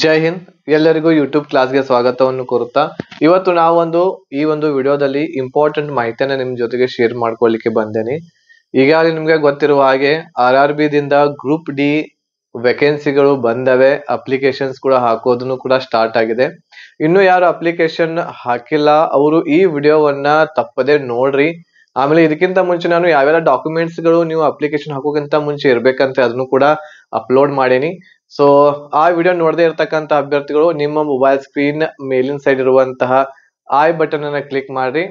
ಜೈ ಹಿಂದ್. ಎಲ್ಲರಿಗೂ ಯೂಟ್ಯೂಬ್ ಕ್ಲಾಸ್ಗೆ ಸ್ವಾಗತವನ್ನು ಕೋರುತ್ತಾ ಇವತ್ತು ನಾವೊಂದು ಈ ಒಂದು ವಿಡಿಯೋದಲ್ಲಿ ಇಂಪಾರ್ಟೆಂಟ್ ಮಾಹಿತಿಯನ್ನ ನಿಮ್ ಜೊತೆಗೆ ಶೇರ್ ಮಾಡ್ಕೊಳ್ಳಿಕ್ಕೆ ಬಂದೇನೆ. ಈಗಾಗಲೇ ನಿಮ್ಗೆ ಗೊತ್ತಿರುವ ಹಾಗೆ RRB ದಿಂದ ಗ್ರೂಪ್ ಡಿ ವೇಕೆನ್ಸಿಗಳು ಬಂದವೆ. ಅಪ್ಲಿಕೇಶನ್ಸ್ ಕೂಡ ಹಾಕೋದನ್ನು ಕೂಡ ಸ್ಟಾರ್ಟ್ ಆಗಿದೆ. ಇನ್ನು ಯಾರು ಅಪ್ಲಿಕೇಶನ್ ಹಾಕಿಲ್ಲ ಅವರು ಈ ವಿಡಿಯೋವನ್ನ ತಪ್ಪದೆ ನೋಡ್ರಿ. ಆಮೇಲೆ ಇದಕ್ಕಿಂತ ಮುಂಚೆ ನಾನು ಯಾವೆಲ್ಲ ಡಾಕ್ಯುಮೆಂಟ್ಸ್ ಗಳು ನೀವು ಅಪ್ಲಿಕೇಶನ್ ಹಾಕೋಕ್ಕಿಂತ ಮುಂಚೆ ಇರ್ಬೇಕಂತ ಅದನ್ನು ಕೂಡ ಅಪ್ಲೋಡ್ ಮಾಡೇನಿ. ಸೊ ಆ ವಿಡಿಯೋ ನೋಡದೆ ಇರ್ತಕ್ಕಂತ ಅಭ್ಯರ್ಥಿಗಳು ನಿಮ್ಮ ಮೊಬೈಲ್ ಸ್ಕ್ರೀನ್ ಮೇಲಿನ ಸೈಡ್ ಇರುವಂತಹ ಐ ಬಟನ್ ಅನ್ನ ಕ್ಲಿಕ್ ಮಾಡಿ,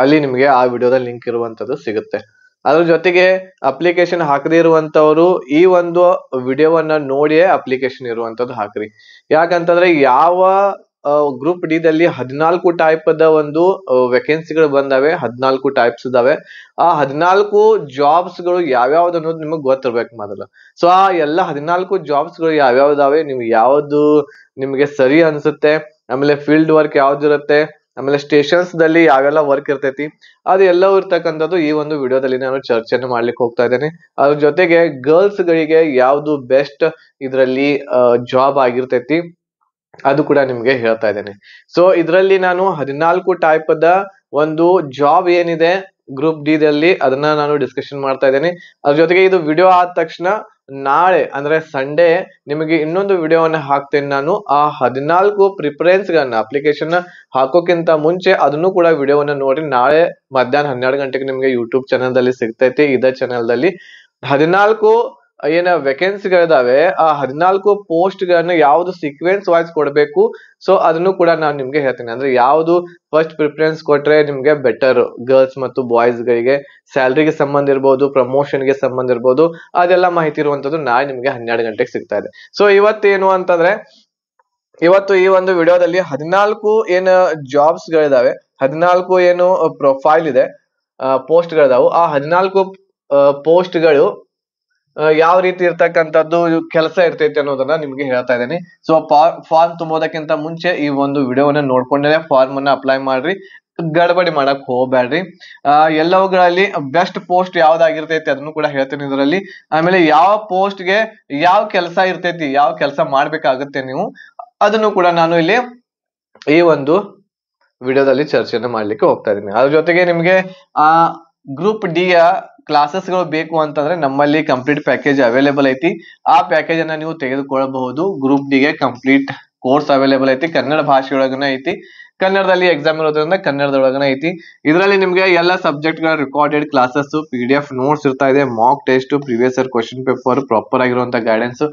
ಅಲ್ಲಿ ನಿಮಗೆ ಆ ವಿಡಿಯೋದ ಲಿಂಕ್ ಇರುವಂತದ್ದು ಸಿಗುತ್ತೆ. ಅದ್ರ ಜೊತೆಗೆ ಅಪ್ಲಿಕೇಶನ್ ಹಾಕದೇ ಇರುವಂತವರು ಈ ಒಂದು ವಿಡಿಯೋವನ್ನ ನೋಡಿಯೇ ಅಪ್ಲಿಕೇಶನ್ ಇರುವಂತದ್ದು ಹಾಕ್ರಿ. ಯಾಕಂತಂದ್ರೆ ಯಾವ ಗ್ರೂಪ್ ಡಿ ದಲ್ಲಿ 14 ಟೈಪ್ ದ ಒಂದು ವೇಕೆನ್ಸಿಗಳು ಬಂದಾವೆ. 14 ಟೈಪ್ಸ್ ಇದಾವೆ. ಆ 14 ಜಾಬ್ಸ್ ಗಳು ಯಾವ್ಯಾವ್ದು ಅನ್ನೋದು ನಿಮಗೆ ಗೊತ್ತಿರ್ಬೇಕು ಮೊದಲು. ಸೊ ಆ ಎಲ್ಲ 14 ಜಾಬ್ಸ್ ಗಳು ಯಾವ್ಯಾವ್ದಾವೆ, ನೀವು ಯಾವ್ದು ನಿಮ್ಗೆ ಸರಿ ಅನ್ಸುತ್ತೆ, ಆಮೇಲೆ ಫೀಲ್ಡ್ ವರ್ಕ್ ಯಾವ್ದು ಇರುತ್ತೆ, ಆಮೇಲೆ ಸ್ಟೇಷನ್ಸ್ ದಲ್ಲಿ ಯಾವೆಲ್ಲ ವರ್ಕ್ ಇರ್ತೈತಿ, ಅದು ಎಲ್ಲವೂ ಇರ್ತಕ್ಕಂಥದ್ದು ಈ ಒಂದು ವಿಡಿಯೋದಲ್ಲಿ ನಾನು ಚರ್ಚೆಯನ್ನು ಮಾಡ್ಲಿಕ್ಕೆ ಹೋಗ್ತಾ ಇದ್ದೇನೆ. ಅದ್ರ ಜೊತೆಗೆ ಗರ್ಲ್ಸ್ ಗಳಿಗೆ ಯಾವ್ದು ಬೆಸ್ಟ್ ಇದರಲ್ಲಿ ಜಾಬ್ ಆಗಿರ್ತೈತಿ ಅದು ಕೂಡ ನಿಮ್ಗೆ ಹೇಳ್ತಾ ಇದ್ದೇನೆ. ಸೊ ಇದರಲ್ಲಿ ನಾನು 14 ಟೈಪ್ ದ ಒಂದು ಜಾಬ್ ಏನಿದೆ ಗ್ರೂಪ್ ಡಿ ದಲ್ಲಿ ಅದನ್ನ ನಾನು ಡಿಸ್ಕಷನ್ ಮಾಡ್ತಾ ಇದ್ದೇನೆ. ಅದ್ರ ಜೊತೆಗೆ ಇದು ವಿಡಿಯೋ ಆದ ತಕ್ಷಣ ನಾಳೆ ಅಂದ್ರೆ ಸಂಡೇ ನಿಮಗೆ ಇನ್ನೊಂದು ವಿಡಿಯೋವನ್ನ ಹಾಕ್ತೇನೆ ನಾನು. ಆ 14 ಪ್ರಿಫರೆನ್ಸ್ ಗಳನ್ನ ಅಪ್ಲಿಕೇಶನ್ ಹಾಕೋಕ್ಕಿಂತ ಮುಂಚೆ ಅದನ್ನು ಕೂಡ ವಿಡಿಯೋವನ್ನ ನೋಡಿ. ನಾಳೆ ಮಧ್ಯಾಹ್ನ 12 ಗಂಟೆಗೆ ನಿಮ್ಗೆ ಯೂಟ್ಯೂಬ್ ಚಾನಲ್ ದಲ್ಲಿ ಸಿಗ್ತೈತಿ. ಇದೇ ಚಾನಲ್ ದಲ್ಲಿ 14 ಏನ ವೇಕೆನ್ಸಿಗಳಿದಾವೆ, ಆ 14 ಪೋಸ್ಟ್ ಗಳನ್ನ ಯಾವ್ದು ಸೀಕ್ವೆನ್ಸ್ ವೈಸ್ ಕೊಡ್ಬೇಕು, ಸೊ ಅದನ್ನು ಕೂಡ ನಾನು ನಿಮ್ಗೆ ಹೇಳ್ತೀನಿ. ಅಂದ್ರೆ ಯಾವ್ದು ಫಸ್ಟ್ ಪ್ರಿಫರೆನ್ಸ್ ಕೊಟ್ರೆ ನಿಮ್ಗೆ ಬೆಟರ್, ಗರ್ಲ್ಸ್ ಮತ್ತು ಬಾಯ್ಸ್ ಗಳಿಗೆ ಸ್ಯಾಲ್ರಿಗೆ ಸಂಬಂಧ ಇರ್ಬೋದು, ಪ್ರಮೋಷನ್ ಗೆ ಸಂಬಂಧ ಇರ್ಬೋದು, ಅದೆಲ್ಲ ಮಾಹಿತಿ ಇರುವಂತದ್ದು ನಾಳೆ ನಿಮ್ಗೆ 12 ಗಂಟೆಗೆ ಸಿಗ್ತಾ ಇದೆ. ಸೊ ಇವತ್ತೇನು ಅಂತಂದ್ರೆ ಇವತ್ತು ಈ ಒಂದು ವಿಡಿಯೋದಲ್ಲಿ 14 ಏನು ಜಾಬ್ಸ್ ಗಳಿದಾವೆ, 14 ಏನು ಪ್ರೊಫೈಲ್ ಇದೆ, ಪೋಸ್ಟ್ ಗಳಿದಾವು. ಆ 14 ಪೋಸ್ಟ್ ಗಳು ಯಾವ ರೀತಿ ಇರ್ತಕ್ಕಂಥದ್ದು ಕೆಲಸ ಇರ್ತೈತಿ ಅನ್ನೋದನ್ನ ನಿಮ್ಗೆ ಹೇಳ್ತಾ ಇದ್ದೇನೆ. ಸೊ ಫಾರ್ಮ್ ತುಂಬೋದಕ್ಕಿಂತ ಮುಂಚೆ ಈ ಒಂದು ವಿಡಿಯೋವನ್ನ ನೋಡ್ಕೊಂಡ್ರೆ ಫಾರ್ಮ್ ಅನ್ನ ಅಪ್ಲೈ ಮಾಡ್ರಿ, ಗಡಬಡಿ ಮಾಡಕ್ ಹೋಗ್ಬೇಡ್ರಿ. ಎಲ್ಲವುಗಳಲ್ಲಿ ಬೆಸ್ಟ್ ಪೋಸ್ಟ್ ಯಾವ್ದಾಗಿರ್ತೈತಿ ಅದನ್ನು ಕೂಡ ಹೇಳ್ತೀನಿ ಇದರಲ್ಲಿ. ಆಮೇಲೆ ಯಾವ ಪೋಸ್ಟ್ ಗೆ ಯಾವ ಕೆಲಸ ಇರ್ತೈತಿ, ಯಾವ ಕೆಲಸ ಮಾಡ್ಬೇಕಾಗುತ್ತೆ ನೀವು, ಅದನ್ನು ಕೂಡ ನಾನು ಇಲ್ಲಿ ಈ ಒಂದು ವಿಡಿಯೋದಲ್ಲಿ ಚರ್ಚೆಯನ್ನು ಮಾಡ್ಲಿಕ್ಕೆ ಹೋಗ್ತಾ ಇದ್ದೀನಿ. ಅದ್ರ ಜೊತೆಗೆ ನಿಮ್ಗೆ ಗ್ರೂಪ್ ಡಿ ಯ ಕ್ಲಾಸಸ್ ಗಳು ಬೇಕು ಅಂತಂದ್ರೆ ನಮ್ಮಲ್ಲಿ ಕಂಪ್ಲೀಟ್ ಪ್ಯಾಕೇಜ್ ಅವೈಲೇಬಲ್ ಐತಿ. ಆ ಪ್ಯಾಕೇಜ್ ಅನ್ನ ನೀವು ತೆಗೆದುಕೊಳ್ಳಬಹುದು. ಗ್ರೂಪ್ ಡಿ ಗೆ ಕಂಪ್ಲೀಟ್ ಕೋರ್ಸ್ ಅವೈಲೇಬಲ್ ಐತಿ. ಕನ್ನಡ ಭಾಷೆಯೊಳಗನ ಐತಿ, ಕನ್ನಡದಲ್ಲಿ ಎಕ್ಸಾಮ್ ಇರೋದ್ರಿಂದ ಕನ್ನಡದೊಳಗನ ಐತಿ. ಇದರಲ್ಲಿ ನಿಮ್ಗೆ ಎಲ್ಲ ಸಬ್ಜೆಕ್ಟ್ ಗಳ ರೆಕಾರ್ಡೆಡ್ ಕ್ಲಾಸಸ್, PDF ನೋಟ್ಸ್ ಇರ್ತಾ ಇದೆ, mock test, previous year question paper, proper ಆಗಿರುವಂತ ಗೈಡೆನ್ಸ್,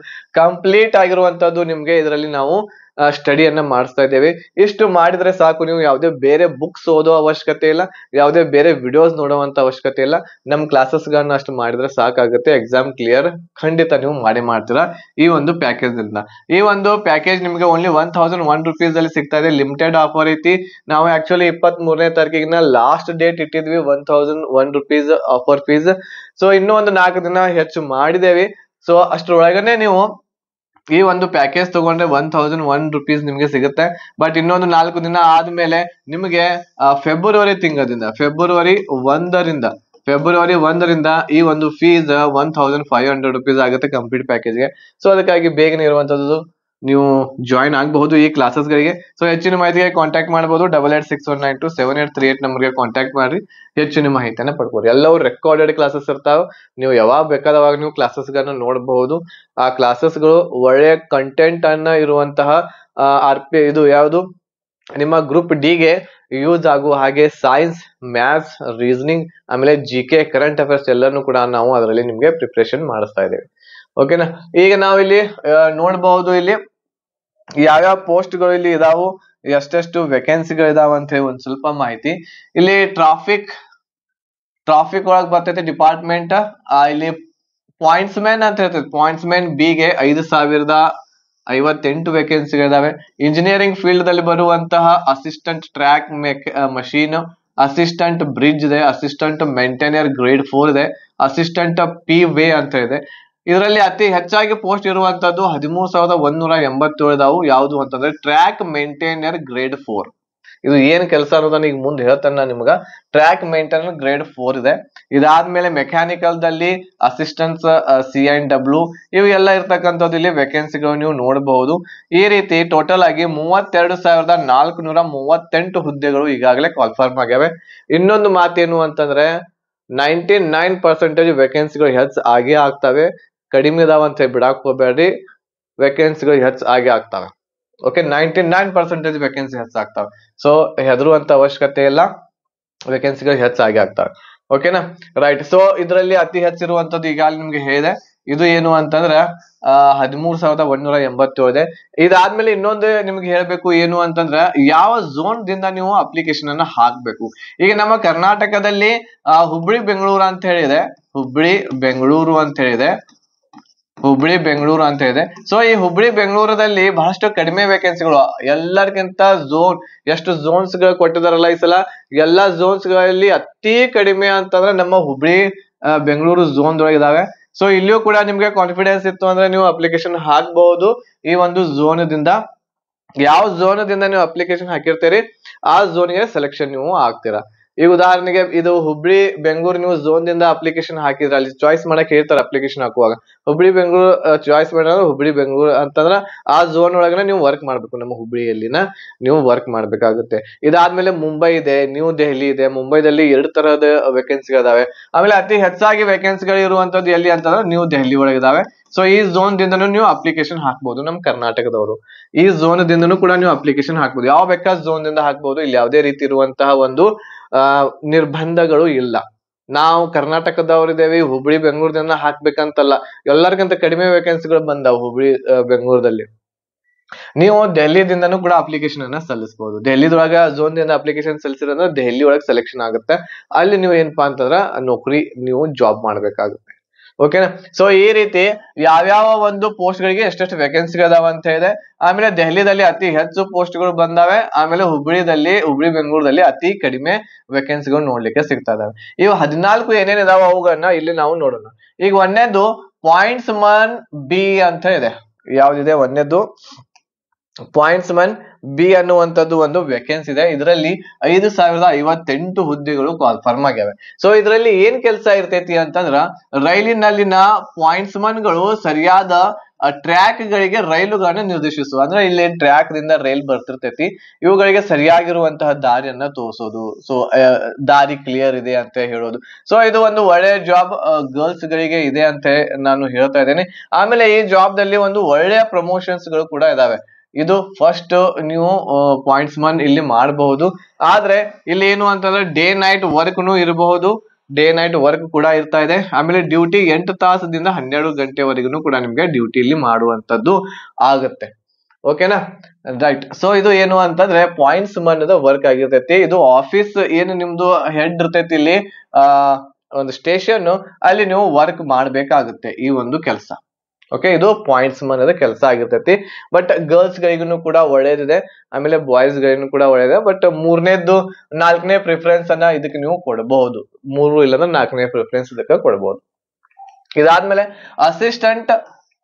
ಕಂಪ್ಲೀಟ್ ಆಗಿರುವಂತದ್ದು ನಿಮ್ಗೆ ಇದರಲ್ಲಿ ನಾವು ಸ್ಟಡಿಯನ್ನ ಮಾಡಿಸ್ತಾ ಇದ್ದೇವೆ. ಇಷ್ಟು ಮಾಡಿದ್ರೆ ಸಾಕು, ನೀವು ಯಾವುದೇ ಬೇರೆ ಬುಕ್ಸ್ ಓದೋ ಅವಶ್ಯಕತೆ ಇಲ್ಲ, ಯಾವುದೇ ಬೇರೆ ವಿಡಿಯೋಸ್ ನೋಡುವಂತ ಅವಶ್ಯಕತೆ ಇಲ್ಲ. ನಮ್ ಕ್ಲಾಸಸ್ ಗಳನ್ನ ಅಷ್ಟು ಮಾಡಿದ್ರೆ ಸಾಕಾಗುತ್ತೆ. ಎಕ್ಸಾಮ್ ಕ್ಲಿಯರ್ ಖಂಡಿತ ನೀವು ಮಾಡ್ತೀರಾ ಈ ಒಂದು ಪ್ಯಾಕೇಜ್ ಇಂದ. ಈ ಒಂದು ಪ್ಯಾಕೇಜ್ ನಿಮ್ಗೆ ಓನ್ಲಿ 1001 rupees ಅಲ್ಲಿ ಸಿಗ್ತಾ ಇದೆ. ಲಿಮಿಟೆಡ್ ಆಫರ್ ಐತಿ. ನಾವು ಆಕ್ಚುಲಿ 23ನೇ ತಾರೀಕಿನ ಲಾಸ್ಟ್ ಡೇಟ್ ಇಟ್ಟಿದ್ವಿ 1001 rupees ಆಫರ್ ಫೀಸ್. ಸೊ ಇನ್ನೂ ಒಂದು 4 ದಿನ ಹೆಚ್ಚು ಮಾಡಿದೇವಿ. ಸೊ ಅಷ್ಟ್ರೊಳಗನೆ ನೀವು ಈ ಒಂದು ಪ್ಯಾಕೇಜ್ ತಗೊಂಡ್ರೆ 1001 rupees ನಿಮ್ಗೆ ಸಿಗುತ್ತೆ. ಬಟ್ ಇನ್ನೊಂದು 4 ದಿನ ಆದ್ಮೇಲೆ ನಿಮ್ಗೆ ಫೆಬ್ರವರಿ ತಿಂಗಳಿಂದ ಫೆಬ್ರವರಿ 1ರಿಂದ ಈ ಒಂದು ಫೀಸ್ 1500 rupees ಆಗುತ್ತೆ ಕಂಪ್ಲೀಟ್ ಪ್ಯಾಕೇಜ್ಗೆ. ಸೊ ಅದಕ್ಕಾಗಿ ಬೇಗನೆ ಇರುವಂತದ್ದು ನೀವು ಜಾಯಿನ್ ಆಗಬಹುದು ಈ ಕ್ಲಾಸಸ್ ಗಳಿಗೆ. ಸೊ ಹೆಚ್ಚಿನ ಮಾಹಿತಿಗೆ ಕಾಂಟ್ಯಾಕ್ಟ್ ಮಾಡಬಹುದು. 8861927838 ನಂಬರ್ಗೆ ಕಾಂಟ್ಯಾಕ್ಟ್ ಮಾಡ್ರಿ, ಹೆಚ್ಚಿನ ಮಾಹಿತಿಯನ್ನ ಪಡ್ಕೋರಿ. ಎಲ್ಲವೂ ರೆಕಾರ್ಡೆಡ್ ಕ್ಲಾಸಸ್ ಇರ್ತಾವೆ. ನೀವು ಯಾವಾಗ ಬೇಕಾದವಾಗ ನೀವು ಕ್ಲಾಸಸ್ ಗಳನ್ನ ನೋಡಬಹುದು. ಆ ಕ್ಲಾಸಸ್ ಗಳು ಒಳ್ಳೆಯ ಕಂಟೆಂಟ್ ಅನ್ನ ಇರುವಂತಹ ಇದು ಯಾವುದು ನಿಮ್ಮ ಗ್ರೂಪ್ ಡಿ ಗೆ ಯೂಸ್ ಆಗುವ ಹಾಗೆ ಸೈನ್ಸ್, ಮ್ಯಾಥ್ಸ್, ರೀಸನಿಂಗ್, ಆಮೇಲೆ GK, ಕರೆಂಟ್ ಅಫೇರ್ಸ್ ಎಲ್ಲಾನು ಕೂಡ ನಾವು ಅದರಲ್ಲಿ ನಿಮ್ಗೆ ಪ್ರಿಪರೇಷನ್ ಮಾಡಿಸ್ತಾ ಇದ್ದೇವೆ. ಓಕೆನಾ. ಈಗ ನಾವಿಲ್ಲಿ ನೋಡಬಹುದು ಇಲ್ಲಿ ಯಾವ್ಯಾವ ಪೋಸ್ಟ್ ಗಳು ಇಲ್ಲಿ ಇದಾವು, ಎಷ್ಟೆಷ್ಟು ವೇಕೆನ್ಸಿಗಳು ಇದಾವ ಅಂತ ಹೇಳಿ ಒಂದ್ ಸ್ವಲ್ಪ ಮಾಹಿತಿ. ಇಲ್ಲಿ ಟ್ರಾಫಿಕ್ ಒಳಗ್ ಬರ್ತೈತೆ ಡಿಪಾರ್ಟ್ಮೆಂಟ್. ಇಲ್ಲಿ ಪಾಯಿಂಟ್ಸ್ ಮ್ಯಾನ್ ಅಂತ ಹೇಳ್ತೈತೆ. ಪಾಯಿಂಟ್ಸ್ ಮ್ಯಾನ್ ಬಿ ಗೆ 5058 ವೇಕೆನ್ಸಿಗಳಿದಾವೆ. ಇಂಜಿನಿಯರಿಂಗ್ ಫೀಲ್ಡ್ ದಲ್ಲಿ ಬರುವಂತಹ assistant track machine, assistant bridge ಇದೆ, ಅಸಿಸ್ಟೆಂಟ್ ಮೇಂಟೈನರ್ ಗ್ರೇಡ್ 4 ಇದೆ, ಅಸಿಸ್ಟೆಂಟ್ PV ಅಂತ ಇದೆ. ಇದರಲ್ಲಿ ಅತಿ ಹೆಚ್ಚಾಗಿ ಪೋಸ್ಟ್ ಇರುವಂತದ್ದು 13,187 ಇದಾವು. ಯಾವುದು ಅಂತಂದ್ರೆ ಟ್ರ್ಯಾಕ್ ಮೇಂಟೈನರ್ ಗ್ರೇಡ್ 4. ಇದು ಏನ್ ಕೆಲಸ ಅನ್ನೋದನ್ನ ಈಗ ಮುಂದೆ ಹೇಳ್ತಾನೆ ನಾನು ನಿಮ್ಗ. ಟ್ರ್ಯಾಕ್ ಮೇಂಟೆನೆನ್ಸ್ ಗ್ರೇಡ್ 4 ಇದೆ. ಇದಾದ್ಮೇಲೆ ಮೆಕ್ಯಾನಿಕಲ್ ದಲ್ಲಿ ಅಸಿಸ್ಟೆಂಟ್ಸ್ C&W ಇವು ಎಲ್ಲ ಇರ್ತಕ್ಕಂಥದ್ದು ಇಲ್ಲಿ ವೇಕೆನ್ಸಿಗಳು ನೀವು ನೋಡಬಹುದು. ಈ ರೀತಿ ಟೋಟಲ್ ಆಗಿ 32,438 ಹುದ್ದೆಗಳು ಈಗಾಗಲೇ ಕಾಲ್ಫರ್ಮ್ ಆಗ್ಯಾವೆ. ಇನ್ನೊಂದು ಮಾತೇನು ಅಂತಂದ್ರೆ 99% ವೇಕೆನ್ಸಿಗಳು ಹೆಚ್ಚು ಆಗೇ ಆಗ್ತವೆ. ಕಡಿಮೆ ಇದಾವ ಅಂತ ಬಿಡಾಕ್ ಹೋಗ್ಬೇಡ್ರಿ, ವೇಕೆನ್ಸಿಗಳು ಹೆಚ್ಚು ಆಗೇ ಆಗ್ತವೆ. ಓಕೆ, 99% ವೇಕೆನ್ಸಿ ಹೆಚ್ಚಾಗ್ತವೆ. ಸೊ ಹೆದರುವಂತ ಅವಶ್ಯಕತೆ ಇಲ್ಲ, ವೇಕೆನ್ಸಿಗಳು ಹೆಚ್ಚಾಗಿ ಆಗ್ತವೆ. ಓಕೆನಾ, ರೈಟ್. ಸೊ ಇದರಲ್ಲಿ ಅತಿ ಹೆಚ್ಚಿರುವಂತದ್ದು ಈಗಾಗಲೇ ನಿಮ್ಗೆ ಹೇಳಿದೆ. ಇದು ಏನು ಅಂತಂದ್ರ 13,187 ಇದೆ. ಇದಾದ್ಮೇಲೆ ಇನ್ನೊಂದು ನಿಮ್ಗೆ ಹೇಳ್ಬೇಕು ಏನು ಅಂತಂದ್ರ ಯಾವ ಝೋನ್ ದಿಂದ ನೀವು ಅಪ್ಲಿಕೇಶನ್ ಅನ್ನ ಹಾಕ್ಬೇಕು. ಈಗ ನಮ್ಮ ಕರ್ನಾಟಕದಲ್ಲಿ ಹುಬ್ಳಿ ಬೆಂಗಳೂರು ಅಂತ ಹೇಳಿದೆ, ಹುಬ್ಳಿ ಬೆಂಗಳೂರು ಅಂತ ಹೇಳಿದೆ. ಸೊ ಈ ಹುಬ್ಳಿ ಬೆಂಗಳೂರಲ್ಲಿ ಬಹಳಷ್ಟು ಕಡಿಮೆ ವೇಕೆನ್ಸಿಗಳು, ಎಲ್ಲರಿಗಿಂತ ಝೋನ್ ಎಷ್ಟು ಝೋನ್ಸ್ ಗಳು ಕೊಟ್ಟಿದಾರಲ್ಲ ಈ ಸಲ, ಎಲ್ಲಾ ಝೋನ್ಸ್ ಗಳಲ್ಲಿ ಅತಿ ಕಡಿಮೆ ಅಂತಂದ್ರೆ ನಮ್ಮ ಹುಬ್ಳಿ ಬೆಂಗಳೂರು ಝೋನ್ ದೊಳಗೆ ಇದಾವೆ. ಸೊ ಇಲ್ಲಿಯೂ ಕೂಡ ನಿಮ್ಗೆ ಕಾನ್ಫಿಡೆನ್ಸ್ ಇತ್ತು ಅಂದ್ರೆ ನೀವು ಅಪ್ಲಿಕೇಶನ್ ಹಾಕಬಹುದು. ಈ ಒಂದು ಝೋನ್ ದಿಂದ, ಯಾವ ಝೋನ್ ದಿಂದ ನೀವು ಅಪ್ಲಿಕೇಶನ್ ಹಾಕಿರ್ತೀರಿ ಆ ಝೋನ್ಗೆ ಸೆಲೆಕ್ಷನ್ ನೀವು ಆಗ್ತೀರಾ. ಈಗ ಉದಾಹರಣೆಗೆ ಇದು ಹುಬ್ಳಿ ಬೆಂಗಳೂರು ನೀವು ಝೋನ್ ದಿಂದ ಅಪ್ಲಿಕೇಶನ್ ಹಾಕಿದ್ರೆ ಅಲ್ಲಿ ಚಾಯ್ಸ್ ಮಾಡಕ್ ಹೇಳ್ತಾರೆ ಅಪ್ಲಿಕೇಶನ್ ಹಾಕುವಾಗ. ಹುಬ್ಳಿ ಬೆಂಗಳೂರು ಚಾಯ್ಸ್ ಮಾಡಿದ್ರೆ ಹುಬ್ಳಿ ಬೆಂಗಳೂರು ಅಂತಂದ್ರ ಆ ಝೋನ್ ಒಳಗನೆ ನೀವು ವರ್ಕ್ ಮಾಡ್ಬೇಕು, ನಮ್ಮ ಹುಬ್ಳಿಯಲ್ಲಿನ ನೀವು ವರ್ಕ್ ಮಾಡ್ಬೇಕಾಗುತ್ತೆ. ಇದಾದ್ಮೇಲೆ ಮುಂಬೈ ಇದೆ, ನ್ಯೂ ದೆಹಲಿ ಇದೆ. ಮುಂಬೈದಲ್ಲಿ 2 ತರಹದ ವೇಕೆನ್ಸಿಗಳು ಇದಾವೆ. ಆಮೇಲೆ ಅತಿ ಹೆಚ್ಚಾಗಿ ವೇಕೆನ್ಸಿಗಳು ಇರುವಂತದ್ದು ಎಲ್ಲಿ ಅಂತಂದ್ರೆ ನ್ಯೂ ದೆಹಲಿ ಒಳಗೆ ಇದಾವೆ. ಸೊ ಈ ಝೋನ್ ದಿಂದನೂ ನೀವು ಅಪ್ಲಿಕೇಶನ್ ಹಾಕ್ಬಹುದು. ನಮ್ಮ ಕರ್ನಾಟಕದವರು ಈ ಝೋನ್ ದಿಂದನೂ ಕೂಡ ನೀವು ಅಪ್ಲಿಕೇಶನ್ ಹಾಕ್ಬಹುದು. ಯಾವ ಬೇಕಾದ ಝೋನ್ ದಿಂದ ಹಾಕ್ಬಹುದು. ಇಲ್ಲಿ ಯಾವುದೇ ರೀತಿ ಇರುವಂತಹ ಒಂದು ನಿರ್ಬಂಧಗಳು ಇಲ್ಲ. ನಾವು ಕರ್ನಾಟಕದವರಿದ್ದೇವೆ, ಹುಬ್ಳಿ ಬೆಂಗಳೂರದಿಂದ ಹಾಕ್ಬೇಕಂತಲ್ಲ. ಎಲ್ಲರಿಗಿಂತ ಕಡಿಮೆ ವೇಕೆನ್ಸಿಗಳು ಬಂದಾವ ಹುಬ್ಳಿ ಬೆಂಗಳೂರದಲ್ಲಿ. ನೀವು ಡೆಲ್ಲಿದಿಂದನೂ ಕೂಡ ಅಪ್ಲಿಕೇಶನ್ ಅನ್ನ ಸಲ್ಲಿಸಬಹುದು. ಡೆಲ್ಲಿದೊಳಗ ಝೋನ್ ದಿಂದ ಅಪ್ಲಿಕೇಶನ್ ಸಲ್ಲಿಸಿದ್ರೆ ದೆಹಲಿ ಒಳಗೆ ಸೆಲೆಕ್ಷನ್ ಆಗುತ್ತೆ. ಅಲ್ಲಿ ನೀವು ಏನಪ್ಪಾ ಅಂತಂದ್ರ ನೌಕರಿ ನೀವು ಜಾಬ್ ಮಾಡ್ಬೇಕಾಗುತ್ತೆ. ಓಕೆನಾ. ಸೊ ಈ ರೀತಿ ಯಾವ್ಯಾವ ಒಂದು ಪೋಸ್ಟ್ ಗಳಿಗೆ ಎಷ್ಟೆಷ್ಟು ವೇಕೆನ್ಸಿ ಅದಾವ ಅಂತ ಇದೆ. ಆಮೇಲೆ ದೆಹಲಿದಲ್ಲಿ ಅತಿ ಹೆಚ್ಚು ಪೋಸ್ಟ್ ಗಳು ಬಂದಾವೆ. ಆಮೇಲೆ ಹುಬ್ಳಿ ಬೆಂಗಳೂರಲ್ಲಿ ಅತಿ ಕಡಿಮೆ ವೇಕೆನ್ಸಿಗಳು ನೋಡ್ಲಿಕ್ಕೆ ಸಿಗ್ತಾ ಇದಾವೆ. ಇವು 14 ಏನೇನ್ ಇದಾವ ಅವುಗಳನ್ನ ಇಲ್ಲಿ ನಾವು ನೋಡೋಣ. ಈಗ ಒಂದೇದು ಪಾಯಿಂಟ್ಸ್ ಮನ್ ಬಿ ಅಂತ ಇದೆ. ಯಾವ್ದಿದೆ ಒಂದೇದು ಪಾಯಿಂಟ್ಸ್ ಮನ್ ಬಿ ಅನ್ನುವಂಥದ್ದು ಒಂದು ವೇಕೆನ್ಸಿ ಇದೆ. ಇದರಲ್ಲಿ 5,058 ಹುದ್ದೆಗಳು ಕಾಲ್ಫರ್ಮ್ ಆಗ್ಯಾವೆ. ಸೊ ಇದರಲ್ಲಿ ಏನ್ ಕೆಲಸ ಇರ್ತೈತಿ ಅಂತಂದ್ರ ರೈಲಿನಲ್ಲಿನ ಪಾಯಿಂಟ್ಸ್ ಮನ್ ಗಳು ಸರಿಯಾದ ಟ್ರ್ಯಾಕ್ ಗಳಿಗೆ ರೈಲುಗಳನ್ನ ನಿರ್ದೇಶಿಸುವ, ಅಂದ್ರೆ ಇಲ್ಲಿ ಟ್ರ್ಯಾಕ್ ದಿಂದ ರೈಲ್ ಬರ್ತಿರ್ತೈತಿ, ಇವುಗಳಿಗೆ ಸರಿಯಾಗಿರುವಂತಹ ದಾರಿಯನ್ನ ತೋರಿಸೋದು. ಸೊ ದಾರಿ ಕ್ಲಿಯರ್ ಇದೆ ಅಂತ ಹೇಳೋದು. ಸೊ ಇದು ಒಂದು ಒಳ್ಳೆಯ ಜಾಬ್ ಗರ್ಲ್ಸ್ ಗಳಿಗೆ ಇದೆ ಅಂತ ನಾನು ಹೇಳ್ತಾ ಇದ್ದೇನೆ. ಆಮೇಲೆ ಈ ಜಾಬ್ ದಲ್ಲಿ ಒಂದು ಒಳ್ಳೆಯ ಪ್ರಮೋಷನ್ಸ್ ಗಳು ಕೂಡ ಇದಾವೆ. ಇದು ಫಸ್ಟ್ ನೀವು ಪಾಯಿಂಟ್ಸ್ ಮನ್ ಇಲ್ಲಿ ಮಾಡಬಹುದು. ಆದ್ರೆ ಇಲ್ಲಿ ಏನು ಅಂತಂದ್ರೆ ಡೇ ನೈಟ್ ವರ್ಕ್ನು ಇರಬಹುದು, ಡೇ ನೈಟ್ ವರ್ಕ್ ಕೂಡ ಇರ್ತಾ ಇದೆ. ಆಮೇಲೆ ಡ್ಯೂಟಿ 8 ತಾಸದಿಂದ 12 ಗಂಟೆವರೆಗೂ ಕೂಡ ನಿಮ್ಗೆ ಡ್ಯೂಟಿ ಇಲ್ಲಿ ಮಾಡುವಂತದ್ದು ಆಗುತ್ತೆ. ಓಕೆನಾ, ರೈಟ್. ಸೊ ಇದು ಏನು ಅಂತಂದ್ರೆ ಪಾಯಿಂಟ್ಸ್ ಮನ್ ವರ್ಕ್ ಆಗಿರ್ತೈತಿ. ಇದು ಆಫೀಸ್ ಏನು ನಿಮ್ದು ಹೆಡ್ ಇರ್ತೈತಿ ಇಲ್ಲಿ ಒಂದು ಸ್ಟೇಷನ್, ಅಲ್ಲಿ ನೀವು ವರ್ಕ್ ಮಾಡ್ಬೇಕಾಗುತ್ತೆ ಈ ಒಂದು ಕೆಲಸ. ಓಕೆ, ಇದು ಪಾಯಿಂಟ್ಸ್ ಮನ್ ಕೆಲಸ ಆಗಿರ್ತೈತಿ. ಬಟ್ ಗರ್ಲ್ಸ್ ಗಳಿಗೂ ಕೂಡ ಒಳ್ಳೇದಿದೆ, ಆಮೇಲೆ ಬಾಯ್ಸ್ ಗಳಿಗೂ ಕೂಡ ಒಳ್ಳೇದಿದೆ. ಬಟ್ 3ನೇದ್ದು 4ನೇ ಪ್ರಿಫರೆನ್ಸ್ ಅನ್ನ ಇದಕ್ಕೆ ನೀವು ಕೊಡಬಹುದು. 3 ಇಲ್ಲಂದ್ರೆ 4ನೇ ಪ್ರಿಫರೆನ್ಸ್ ಇದಕ್ಕೆ ಕೊಡಬಹುದು. ಇದಾದ್ಮೇಲೆ ಅಸಿಸ್ಟೆಂಟ್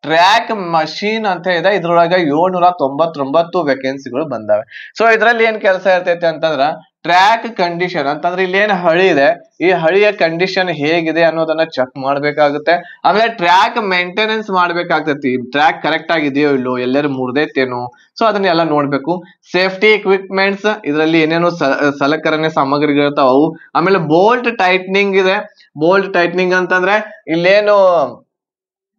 ಟ್ರ್ಯಾಕ್ ಮಷೀನ್ ಅಂತ ಇದೆ. ಇದ್ರೊಳಗೆ 799 ವೇಕೆನ್ಸಿಗಳು ಬಂದಾವೆ. ಸೊ ಇದ್ರಲ್ಲಿ ಏನ್ ಕೆಲಸ ಇರ್ತೈತಿ ಅಂತಂದ್ರ ಟ್ರ್ಯಾಕ್ ಕಂಡೀಷನ್ ಅಂತಂದ್ರೆ ಇಲ್ಲಿ ಏನ್ ಹಳಿ ಇದೆ, ಈ ಹಳಿಯ ಕಂಡೀಷನ್ ಹೇಗಿದೆ ಅನ್ನೋದನ್ನ ಚೆಕ್ ಮಾಡ್ಬೇಕಾಗುತ್ತೆ. ಆಮೇಲೆ ಟ್ರ್ಯಾಕ್ ಮೇಂಟೆನೆನ್ಸ್ ಮಾಡ್ಬೇಕಾಗ್ತೈತಿ. ಟ್ರ್ಯಾಕ್ ಕರೆಕ್ಟ್ ಆಗಿದೆಯೋ ಇಲ್ಲೋ, ಎಲ್ಲರೂ ಮುರಿದೈತೇನೋ, ಸೊ ಅದನ್ನೆಲ್ಲ ನೋಡ್ಬೇಕು. ಸೇಫ್ಟಿ ಇಕ್ವಿಪ್ಮೆಂಟ್ಸ್, ಇದರಲ್ಲಿ ಏನೇನು ಸಲಕರಣೆ ಸಾಮಗ್ರಿಗಳು ಇರ್ತಾವ ಅವು. ಆಮೇಲೆ ಬೋಲ್ಟ್ ಟೈಟ್ನಿಂಗ್ ಇದೆ. ಬೋಲ್ಟ್ ಟೈಟ್ನಿಂಗ್ ಅಂತಂದ್ರೆ ಇಲ್ಲೇನು